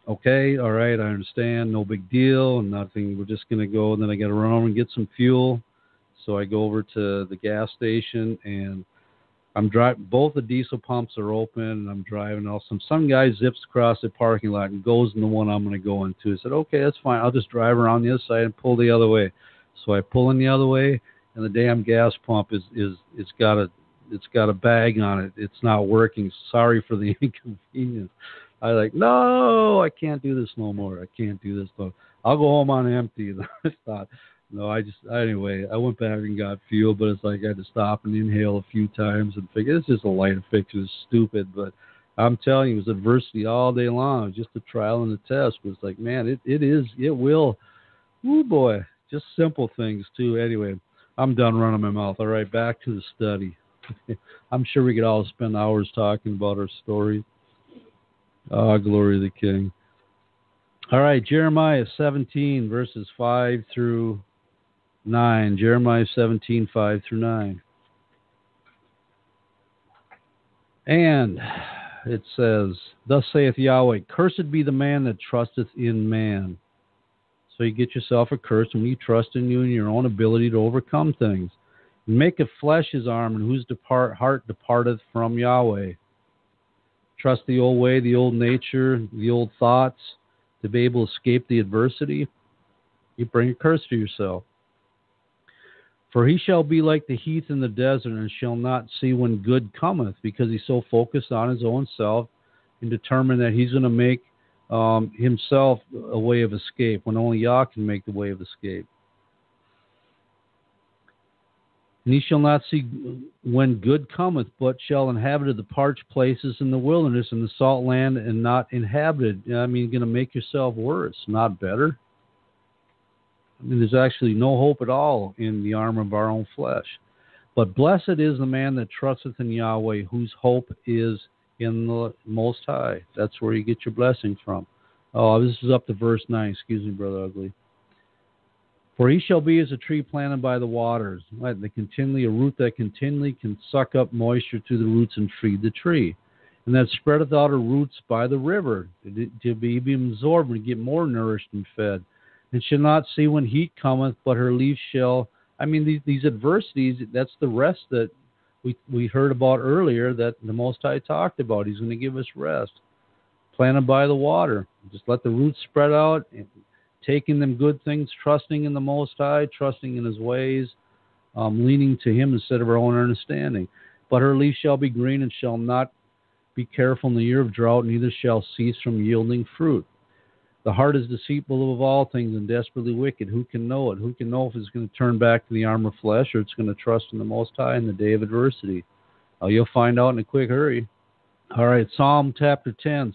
Okay, all right, I understand. No big deal. Nothing. We're just going to go. And then I got to run over and get some fuel. So I go over to the gas station, and I'm driving. Both the diesel pumps are open, and I'm driving. Some guy zips across the parking lot and goes in the one I'm going to go into. I said, okay, that's fine. I'll just drive around the other side and pull the other way. So I pull in the other way, and the damn gas pump it's got a bag on it. It's not working. Sorry for the inconvenience. I no, I can't do this no more. I can't do this. No. I'll go home on empty. And I thought, no, anyway, I went back and got fuel, but it's like I had to stop and inhale a few times and figure it's just a light fix. It was stupid, but I'm telling you, it was adversity all day long. It was just a trial and a test. But it's like, man, it will. Woo, boy, just simple things too. Anyway, I'm done running my mouth. All right, back to the study. I'm sure we could all spend hours talking about our story. Oh, glory to the King. All right, Jeremiah 17, verses 5 through 9. Jeremiah 17, 5 through 9. And it says, thus saith Yahweh, cursed be the man that trusteth in man. So you get yourself a curse when you trust in you and your own ability to overcome things. Make of flesh his arm, and whose heart departeth from Yahweh. Trust the old way, the old nature, the old thoughts to be able to escape the adversity. You bring a curse to yourself. For he shall be like the heath in the desert, and shall not see when good cometh, because he's so focused on his own self and determined that he's going to make himself a way of escape, when only Yah can make the way of escape. And he shall not see when good cometh, but shall inhabit the parched places in the wilderness and the salt land, and not inhabited. I mean, you're going to make yourself worse, not better. I mean, there's actually no hope at all in the arm of our own flesh. But blessed is the man that trusteth in Yahweh, whose hope is in the Most High. That's where you get your blessing from. Oh, this is up to verse 9. Excuse me, Brother Ugly. For he shall be as a tree planted by the waters, right? A root that continually can suck up moisture to the roots and feed the tree. And that spreadeth out her roots by the river, to be absorbed and get more nourished and fed. And shall not see when heat cometh, but her leaves shall... I mean, these adversities, that's the rest that we heard about earlier, that the Most High talked about. He's going to give us rest. Planted by the water. Just let the roots spread out, and taking them good things, trusting in the Most High, trusting in his ways, leaning to him instead of our own understanding. But her leaf shall be green, and shall not be careful in the year of drought, neither shall cease from yielding fruit. The heart is deceitful above all things and desperately wicked. Who can know it? Who can know if it's going to turn back to the arm of flesh, or it's going to trust in the Most High in the day of adversity? You'll find out in a quick hurry. All right, Psalms chapter 10,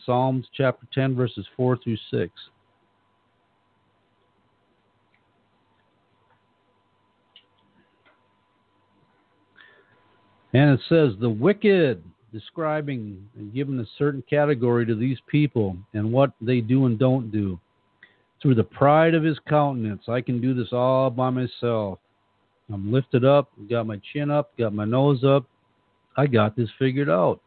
verses 4 through 6. And it says, the wicked, describing and giving a certain category to these people and what they do and don't do. Through the pride of his countenance, I can do this all by myself. I'm lifted up, got my chin up, got my nose up. I got this figured out.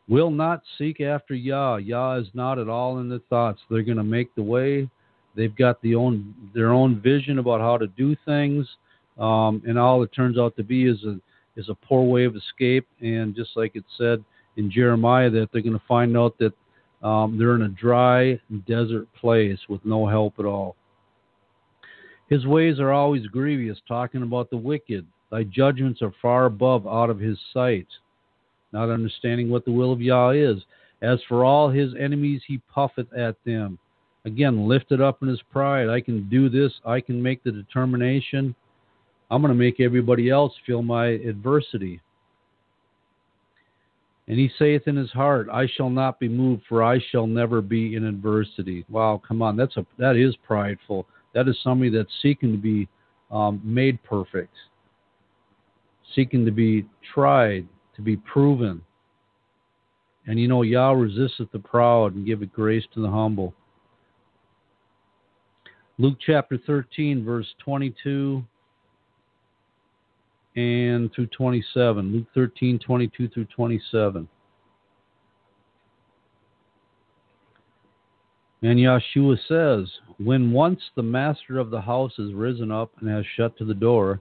Will not seek after Yah. Yah is not at all in their thoughts. They're going to make the way. They've got their own vision about how to do things, and all it turns out to be is a poor way of escape. And just like it said in Jeremiah, that they're going to find out that they're in a dry desert place with no help at all. His ways are always grievous, talking about the wicked. Thy judgments are far above out of his sight, not understanding what the will of Yah is. As for all his enemies, he puffeth at them. Again, lifted up in his pride. I can do this. I can make the determination. I'm going to make everybody else feel my adversity. And he saith in his heart, I shall not be moved, for I shall never be in adversity. Wow, come on, that is prideful. That is somebody that's seeking to be made perfect, seeking to be tried, to be proven. And you know, Yah resisteth the proud and giveth grace to the humble. Luke chapter 13, verse 22 and through 27. Luke 13, 22 through 27. And Yahshua says, when once the master of the house is risen up and has shut to the door,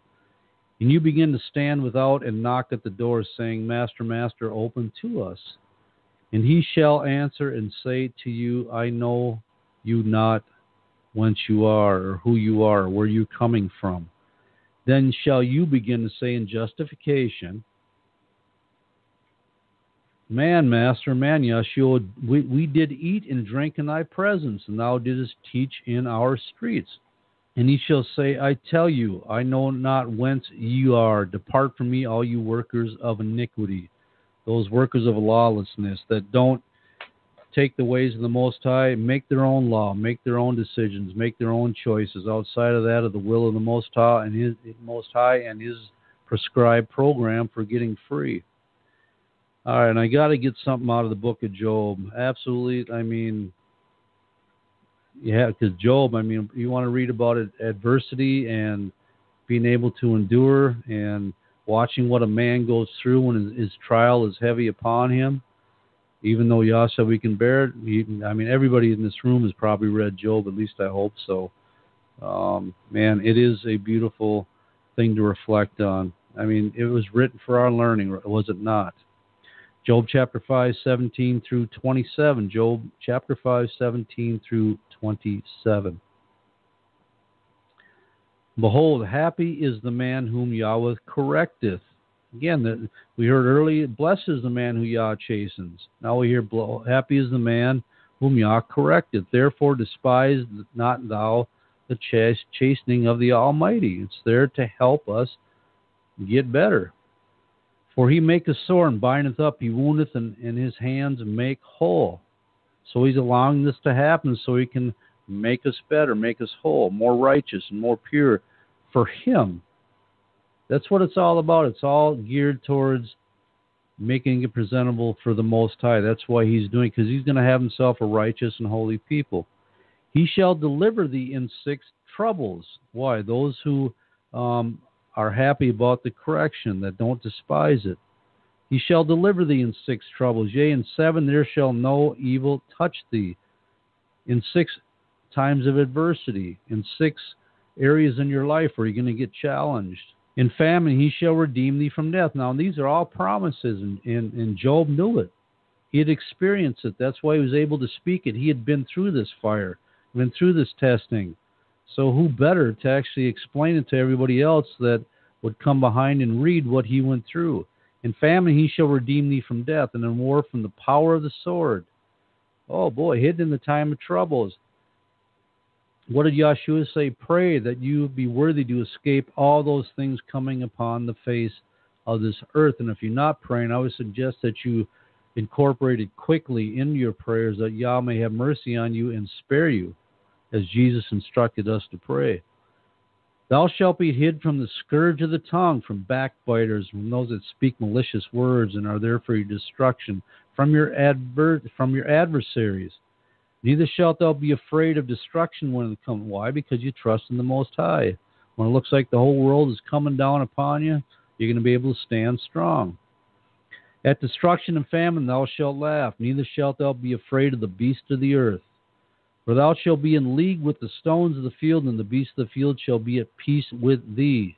and you begin to stand without and knock at the door, saying, Master, Master, open to us. And he shall answer and say to you, I know you not whence you are, or who you are, or where you're coming from. Then shall you begin to say in justification, Man, Master, man, Yahshua, we did eat and drink in thy presence, and thou didst teach in our streets. And he shall say, I tell you, I know not whence you are. Depart from me, all you workers of iniquity. Those workers of lawlessness that don't take the ways of the Most High, make their own law, make their own decisions, make their own choices outside of that of the will of the Most High and His prescribed program for getting free. All right, and I got to get something out of the book of Job. Absolutely, I mean, yeah, because Job, I mean, you want to read about adversity and being able to endure and watching what a man goes through when his trial is heavy upon him. Even though Yah said we can bear it, I mean, everybody in this room has probably read Job, at least I hope so. Man, it is a beautiful thing to reflect on. I mean, it was written for our learning, was it not? Job chapter 5, 17 through 27. Job chapter 5, 17 through 27. Behold, happy is the man whom Yahweh correcteth. Again, we heard earlier, blessed is the man who Yah chastens. Now we hear, happy is the man whom Yah correcteth. Therefore despise not thou the chastening of the Almighty. It's there to help us get better. For he maketh sore and bindeth up, he woundeth, and his hands make whole. So he's allowing this to happen so he can make us better, make us whole, more righteous and more pure for him. That's what it's all about. It's all geared towards making it presentable for the Most High. That's why he's doing it, because he's going to have himself a righteous and holy people. He shall deliver thee in 6 troubles. Why? Those who are happy about the correction, that don't despise it. He shall deliver thee in 6 troubles. Yea, in 7 there shall no evil touch thee. In 6 times of adversity. In 6 areas in your life where you're going to get challenged. In famine he shall redeem thee from death. Now, these are all promises, and Job knew it. He had experienced it. That's why he was able to speak it. He had been through this fire, been through this testing. So who better to actually explain it to everybody else that would come behind and read what he went through? In famine he shall redeem thee from death, and in war from the power of the sword. Oh boy, hidden in the time of troubles. What did Yahshua say? Pray that you be worthy to escape all those things coming upon the face of this earth. And if you're not praying, I would suggest that you incorporate it quickly into your prayers, that Yah may have mercy on you and spare you, as Jesus instructed us to pray. Thou shalt be hid from the scourge of the tongue, from backbiters, from those that speak malicious words and are there for your destruction, from your adversaries. Neither shalt thou be afraid of destruction when it comes. Why? Because you trust in the Most High. When it looks like the whole world is coming down upon you, you're going to be able to stand strong. At destruction and famine thou shalt laugh. Neither shalt thou be afraid of the beasts of the earth. For thou shalt be in league with the stones of the field, and the beasts of the field shall be at peace with thee.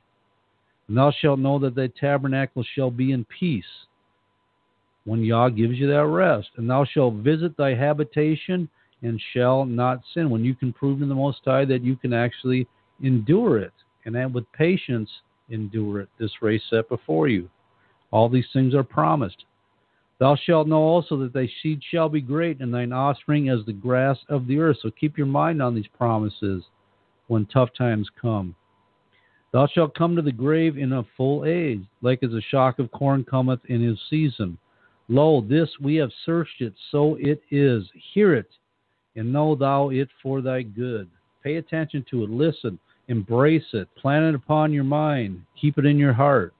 And thou shalt know that thy tabernacle shall be in peace, when Yah gives you that rest. And thou shalt visit thy habitation, and shall not sin. When you can prove to the Most High that you can actually endure it, and that with patience endure it, this race set before you. All these things are promised. Thou shalt know also that thy seed shall be great, and thine offspring as the grass of the earth. So keep your mind on these promises when tough times come. Thou shalt come to the grave in a full age, like as a shock of corn cometh in his season. Lo, this we have searched it, so it is. Hear it, and know thou it for thy good. Pay attention to it, listen, embrace it, plant it upon your mind, keep it in your heart.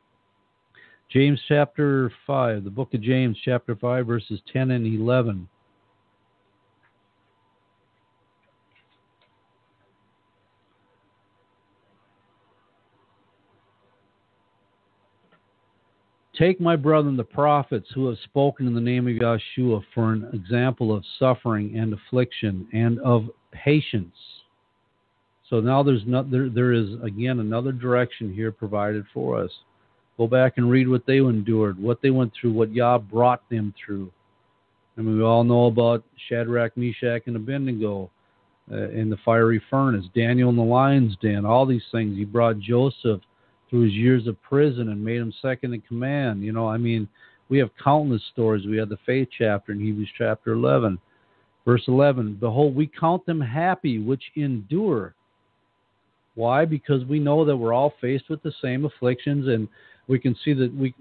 James chapter 5, the book of James chapter 5, verses 10 and 11. Take, my brethren, the prophets who have spoken in the name of Yahshua for an example of suffering and affliction and of patience. So now there is, again, another direction here provided for us. Go back and read what they endured, what they went through, what Yah brought them through. I mean, we all know about Shadrach, Meshach, and Abednego in the fiery furnace, Daniel in the lion's den, all these things. He brought Joseph through his years of prison and made him second in command. You know, I mean, we have countless stories. We have the faith chapter in Hebrews chapter 11. Verse 11, behold, we count them happy which endure. Why? Because we know that we're all faced with the same afflictions, and we can see that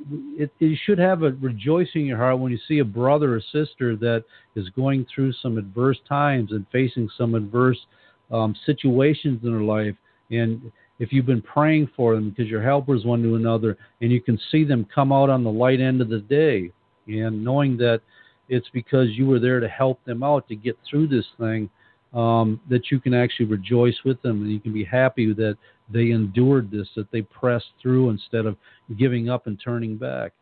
it should have a rejoicing in your heart when you see a brother or sister that is going through some adverse times and facing some adverse situations in their life. And if you've been praying for them because you're helpers one to another, and you can see them come out on the light end of the day, and knowing that it's because you were there to help them out to get through this thing, that you can actually rejoice with them, and you can be happy that they endured this, that they pressed through instead of giving up and turning back.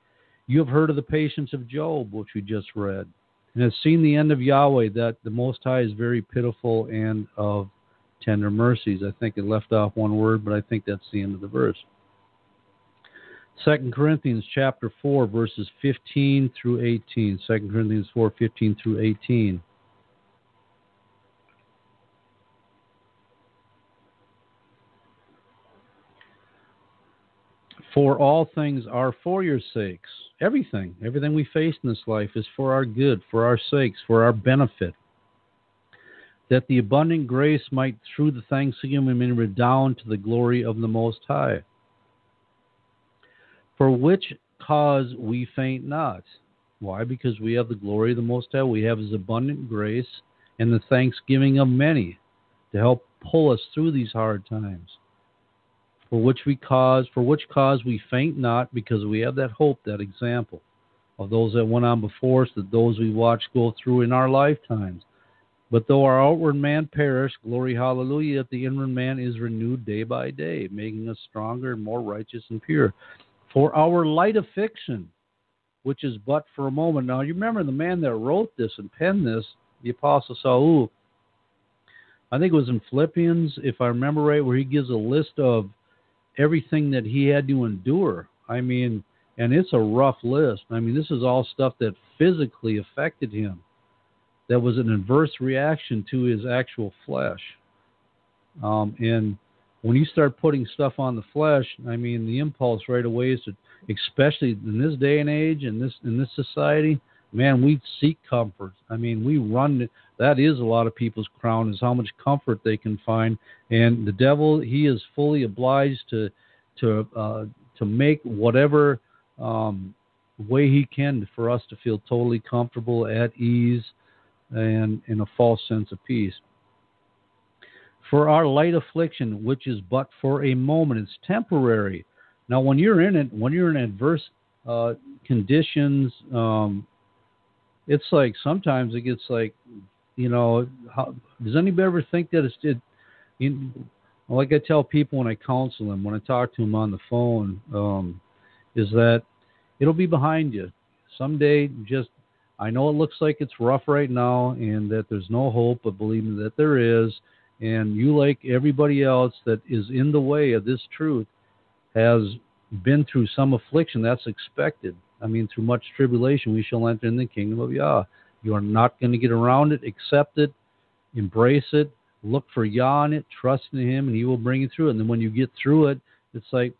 You have heard of the patience of Job, which we just read, and have seen the end of Yahweh, that the Most High is very pitiful and of tender mercies. I think it left off one word, but I think that's the end of the verse. 2 Corinthians chapter 4, verses 15 through 18. 2 Corinthians 4, 15 through 18. For all things are for your sakes. Everything we face in this life is for our good, for our sakes, for our benefit, that the abundant grace might, through the thanksgiving, may redound to the glory of the Most High. For which cause we faint not. Why? Because we have the glory of the Most High. We have His abundant grace and the thanksgiving of many to help pull us through these hard times. For which cause we faint not, because we have that hope, that example of those that went on before us, that those we watched go through in our lifetimes. But though our outward man perish, glory, hallelujah, yet the inward man is renewed day by day, making us stronger and more righteous and pure. For our light affliction, which is but for a moment. Now, you remember the man that wrote this and penned this, the Apostle Saul, I think it was in Philippians, if I remember right, where he gives a list of everything that he had to endure. I mean, and it's a rough list. I mean, this is all stuff that physically affected him, that was an adverse reaction to his actual flesh. And when you start putting stuff on the flesh, I mean, the impulse right away is to, especially in this day and age, in this society, man, we seek comfort. I mean, we run. That is a lot of people's crown, is how much comfort they can find. And the devil, he is fully obliged to make whatever way he can for us to feel totally comfortable, at ease, and in a false sense of peace. For our light affliction, which is but for a moment, it's temporary. Now, when you're in it, when you're in adverse conditions, it's like sometimes it gets like, you know, does anybody ever think that like I tell people when I counsel them, when I talk to them on the phone, is that it'll be behind you. Someday, I know it looks like it's rough right now and that there's no hope, but believe me that there is. And you, like everybody else that is in the way of this truth, has been through some affliction. That's expected. I mean, through much tribulation, we shall enter in the kingdom of Yah. You are not going to get around it. Accept it. Embrace it. Look for Yah in it. Trust in Him, and He will bring you through it. And then when you get through it, it's like,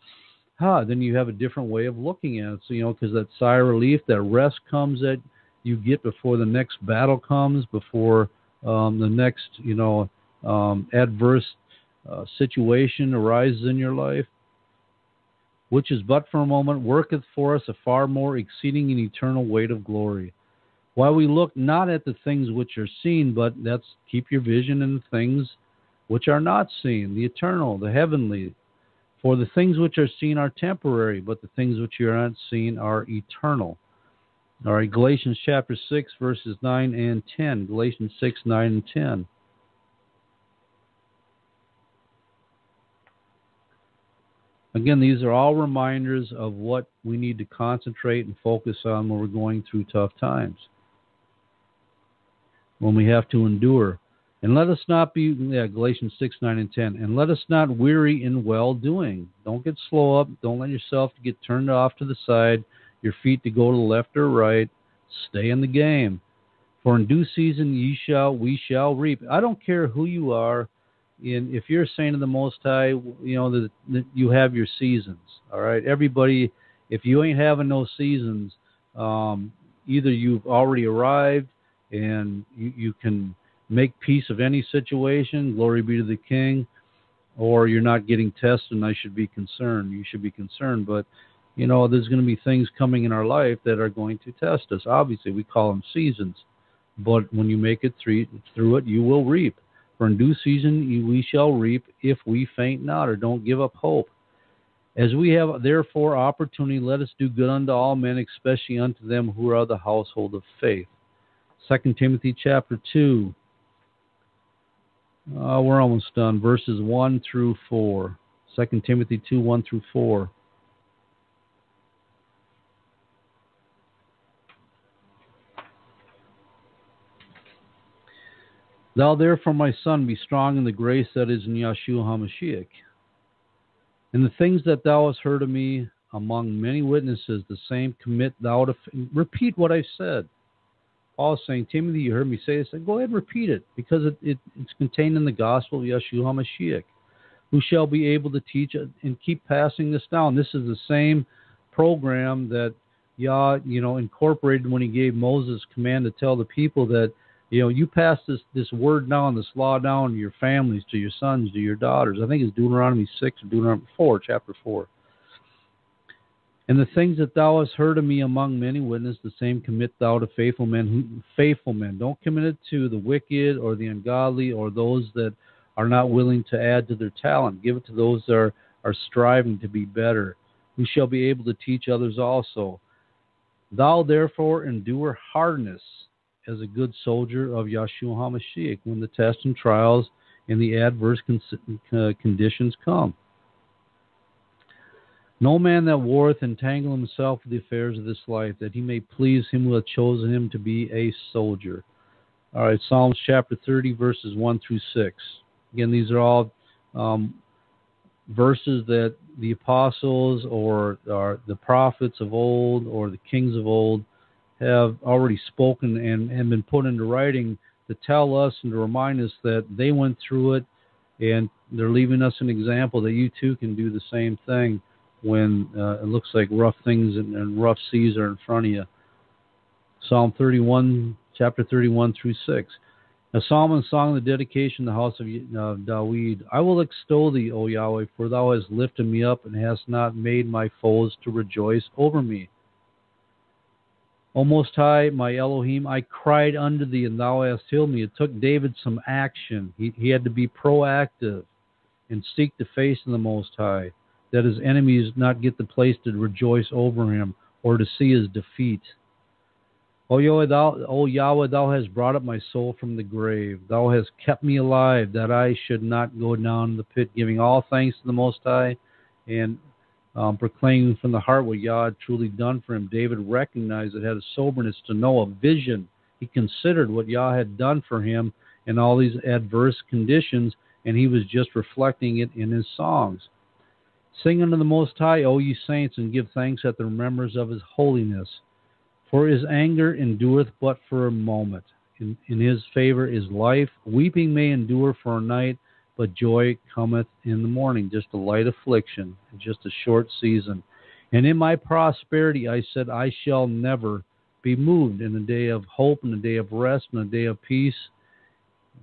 then you have a different way of looking at it. So, you know, because that sigh of relief, that rest comes that you get before the next battle comes, before the next, adverse situation arises in your life. which is but for a moment, worketh for us a far more exceeding and eternal weight of glory. While we look not at the things which are seen, but that's keep your vision in the things which are not seen, the eternal, the heavenly. For the things which are seen are temporary, but the things which are not seen are eternal. All right, Galatians chapter 6, verses 9 and 10. Galatians 6, 9 and 10. Again, these are all reminders of what we need to concentrate and focus on when we're going through tough times, when we have to endure. And let us not be, Galatians 6, 9, and 10, and let us not weary in well-doing. Don't get slow up. Don't let yourself get turned off to the side, your feet to go to the left or right. Stay in the game. For in due season we shall reap. I don't care who you are. If you're a saint of the Most High, that you have your seasons. All right, everybody. If you ain't having no seasons, either you've already arrived and you can make peace of any situation. Glory be to the King. Or you're not getting tested, and I should be concerned. You should be concerned, but there's going to be things coming in our life that are going to test us. Obviously, we call them seasons, but when you make it through it, you will reap. For in due season we shall reap if we faint not, or don't give up hope. As we have therefore opportunity, let us do good unto all men, especially unto them who are of the household of faith. 2 Timothy chapter 2. We're almost done. Verses 1 through 4. 2 Timothy 2, 1 through 4. Thou therefore, my son, be strong in the grace that is in Yeshua HaMashiach. And the things that thou hast heard of me among many witnesses, the same commit thou to... Repeat what I said. Paul is saying, Timothy, you heard me say this. Go ahead and repeat it, because it's contained in the gospel of Yeshua HaMashiach, who shall be able to teach it and keep passing this down. This is the same program that Yah, incorporated when he gave Moses command to tell the people that, you pass this word down, this law down to your families, to your sons, to your daughters. I think it's Deuteronomy 6 or Deuteronomy 4, chapter 4. And the things that thou hast heard of me among many witnesses, the same commit thou to faithful men. Don't commit it to the wicked or the ungodly or those that are not willing to add to their talent. Give it to those that are striving to be better, who shall be able to teach others also. Thou therefore endure hardness as a good soldier of Yeshua HaMashiach when the tests and trials and the adverse conditions come. No man that warreth entangle himself with the affairs of this life, that he may please him who hath chosen him to be a soldier. All right, Psalms chapter 30, verses 1 through 6. Again, these are all verses that the apostles or the prophets of old or the kings of old have already spoken and been put into writing to tell us and to remind us that they went through it, and they're leaving us an example that you too can do the same thing when it looks like rough things and rough seas are in front of you. Psalm 31, chapter 31 through 6. A psalm and song of the dedication of the house of Dawid. I will extol thee, O Yahweh, for thou hast lifted me up and hast not made my foes to rejoice over me. O Most High, my Elohim, I cried unto thee, and thou hast healed me. It took David some action. He had to be proactive and seek the face of the Most High, that his enemies not get the place to rejoice over him or to see his defeat. O Yahweh, thou hast brought up my soul from the grave. Thou hast kept me alive, that I should not go down in the pit, giving all thanks to the Most High and proclaiming from the heart what Yah had truly done for him. David recognized it, had a soberness to know, a vision. He considered what Yah had done for him in all these adverse conditions, and he was just reflecting it in his songs. Sing unto the Most High, O ye saints, and give thanks at the remembrance of his holiness. For his anger endureth but for a moment. In his favor is life. Weeping may endure for a night, but joy cometh in the morning. Just a light affliction, just a short season. And in my prosperity I said, I shall never be moved. In a day of hope, in a day of rest, in a day of peace,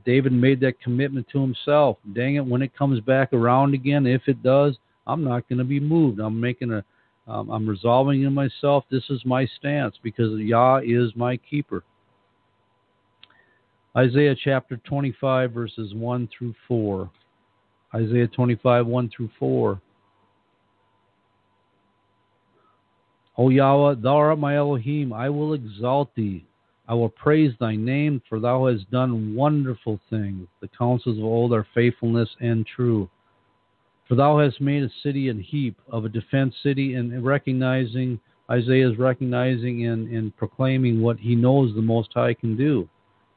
David made that commitment to himself. Dang it, when it comes back around again, if it does, I'm not going to be moved. I'm resolving in myself. This is my stance because Yah is my keeper. Isaiah chapter 25, verses 1 through 4. Isaiah 25, 1 through 4. O Yahweh, thou art my Elohim. I will exalt thee. I will praise thy name, for thou hast done wonderful things. The counsels of old are faithfulness and true. For thou hast made a city an heap of a defense city, and Isaiah is recognizing and proclaiming what he knows the Most High can do,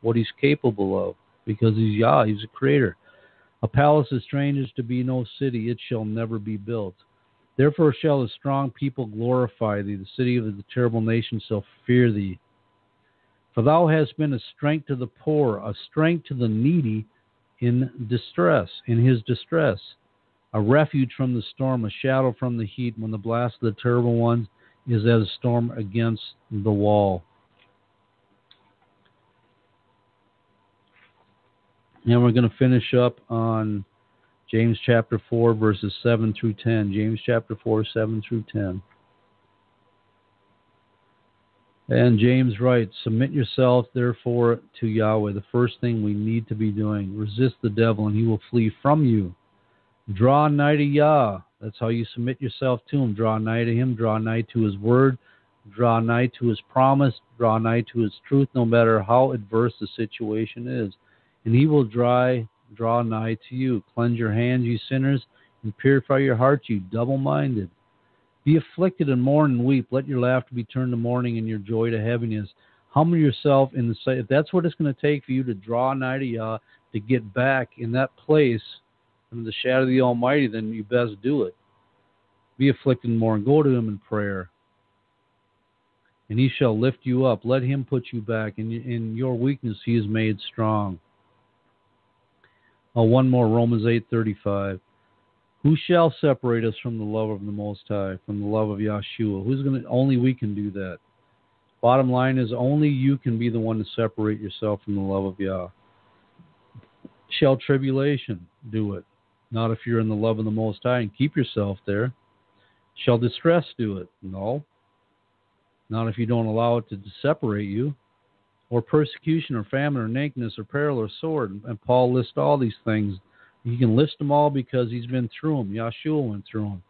what he's capable of, because he's Yah, he's a creator. A palace is strangers to be no city, it shall never be built. Therefore shall a strong people glorify thee, the city of the terrible nation shall fear thee. For thou hast been a strength to the poor, a strength to the needy in distress, in his distress, a refuge from the storm, a shadow from the heat, when the blast of the terrible ones is as a storm against the wall. And we're going to finish up on James chapter 4, verses 7 through 10. James chapter 4, 7 through 10. And James writes, submit yourself, therefore, to Yahweh. The first thing we need to be doing. Resist the devil, and he will flee from you. Draw nigh to Yah. That's how you submit yourself to him. Draw nigh to him. Draw nigh to his word. Draw nigh to his promise. Draw nigh to his truth, no matter how adverse the situation is. And he will draw nigh to you. Cleanse your hands, you sinners, and purify your hearts, you double-minded. Be afflicted and mourn and weep. Let your laughter be turned to mourning and your joy to heaviness. Humble yourself in the sight. If that's what it's going to take for you to draw nigh to Yah, to get back in that place under the shadow of the Almighty, then you best do it. Be afflicted and mourn. Go to him in prayer. And he shall lift you up. Let him put you back. In your weakness he is made strong. One more, Romans 8:35. Who shall separate us from the love of the Most High, from the love of Yahshua? Only we can do that. Bottom line is, only you can be the one to separate yourself from the love of Yah. Shall tribulation do it? Not if you're in the love of the Most High and keep yourself there. Shall distress do it? No. Not if you don't allow it to separate you. Or persecution, or famine, or nakedness, or peril, or sword. And Paul lists all these things. He can list them all because he's been through them. Yahshua went through them.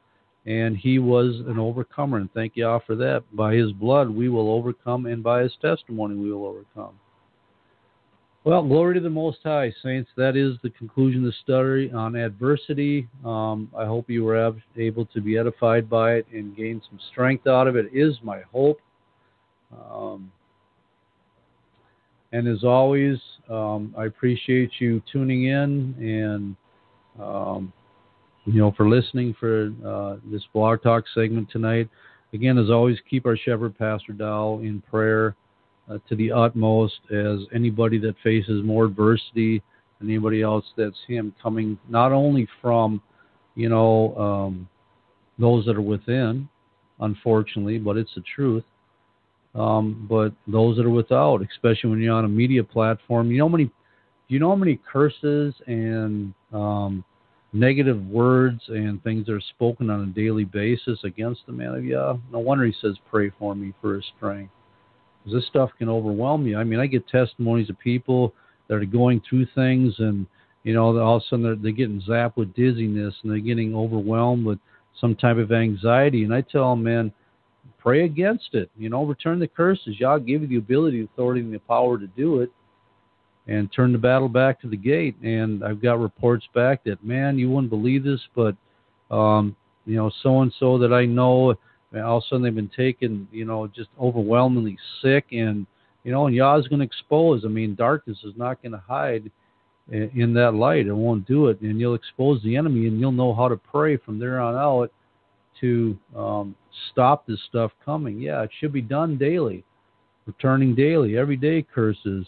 And he was an overcomer, and thank Yah for that. By his blood we will overcome, and by his testimony we will overcome. Well, glory to the Most High, saints. That is the conclusion of the study on adversity. I hope you were able to be edified by it and gain some strength out of it. It is my hope. And as always, I appreciate you tuning in and, for listening for this Blog Talk segment tonight. Again, as always, keep our shepherd, Pastor Dowell, in prayer to the utmost, as anybody that faces more adversity than anybody else, that's him, coming not only from, those that are within, unfortunately, but it's the truth. But those that are without, especially when you're on a media platform, you know how many curses and negative words and things that are spoken on a daily basis against the man of Yah? No wonder he says, pray for me for his strength. Because this stuff can overwhelm you. I mean, I get testimonies of people that are going through things, and all of a sudden they're getting zapped with dizziness, and they're getting overwhelmed with some type of anxiety. And I tell them, man, pray against it. Return the curses. Yah gave you the ability, the authority, and the power to do it, and turn the battle back to the gate. And I've got reports back that, man, you wouldn't believe this, but so-and-so that I know, all of a sudden they've been taken, just overwhelmingly sick, and and Yah's going to expose. I mean, darkness is not going to hide in that light. It won't do it, and you'll expose the enemy, and you'll know how to pray from there on out to stop this stuff coming. Yeah, it should be done daily, returning daily, every day curses,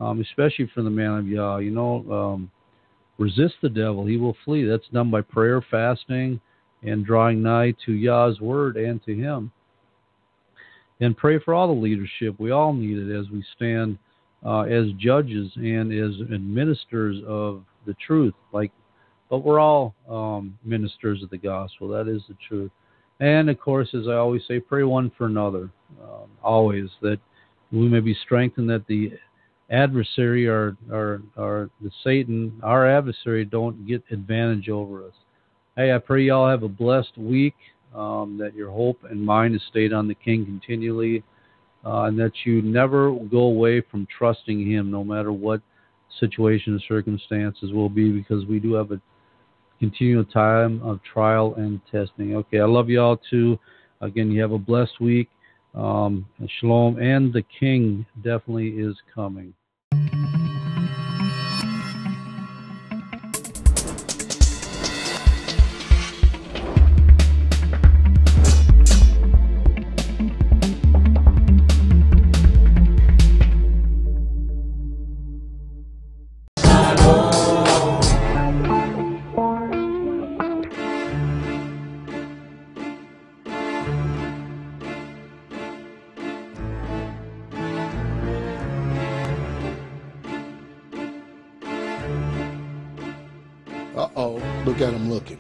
especially for the man of Yah. Resist the devil, he will flee. That's done by prayer, fasting, and drawing nigh to Yah's word and to him. And pray for all the leadership. We all need it as we stand as judges and as administrators of the truth, like but we're all ministers of the gospel. That is the truth. And, of course, as I always say, pray one for another, always, that we may be strengthened, that the adversary or the Satan, our adversary, don't get advantage over us. Hey, I pray you all have a blessed week, that your hope and mind is stayed on the King continually, and that you never go away from trusting Him, no matter what situation and circumstances will be, because we do have a continual time of trial and testing. Okay, I love you all too. Again, you have a blessed week. Shalom, and the King definitely is coming. Uh-oh, look at him looking.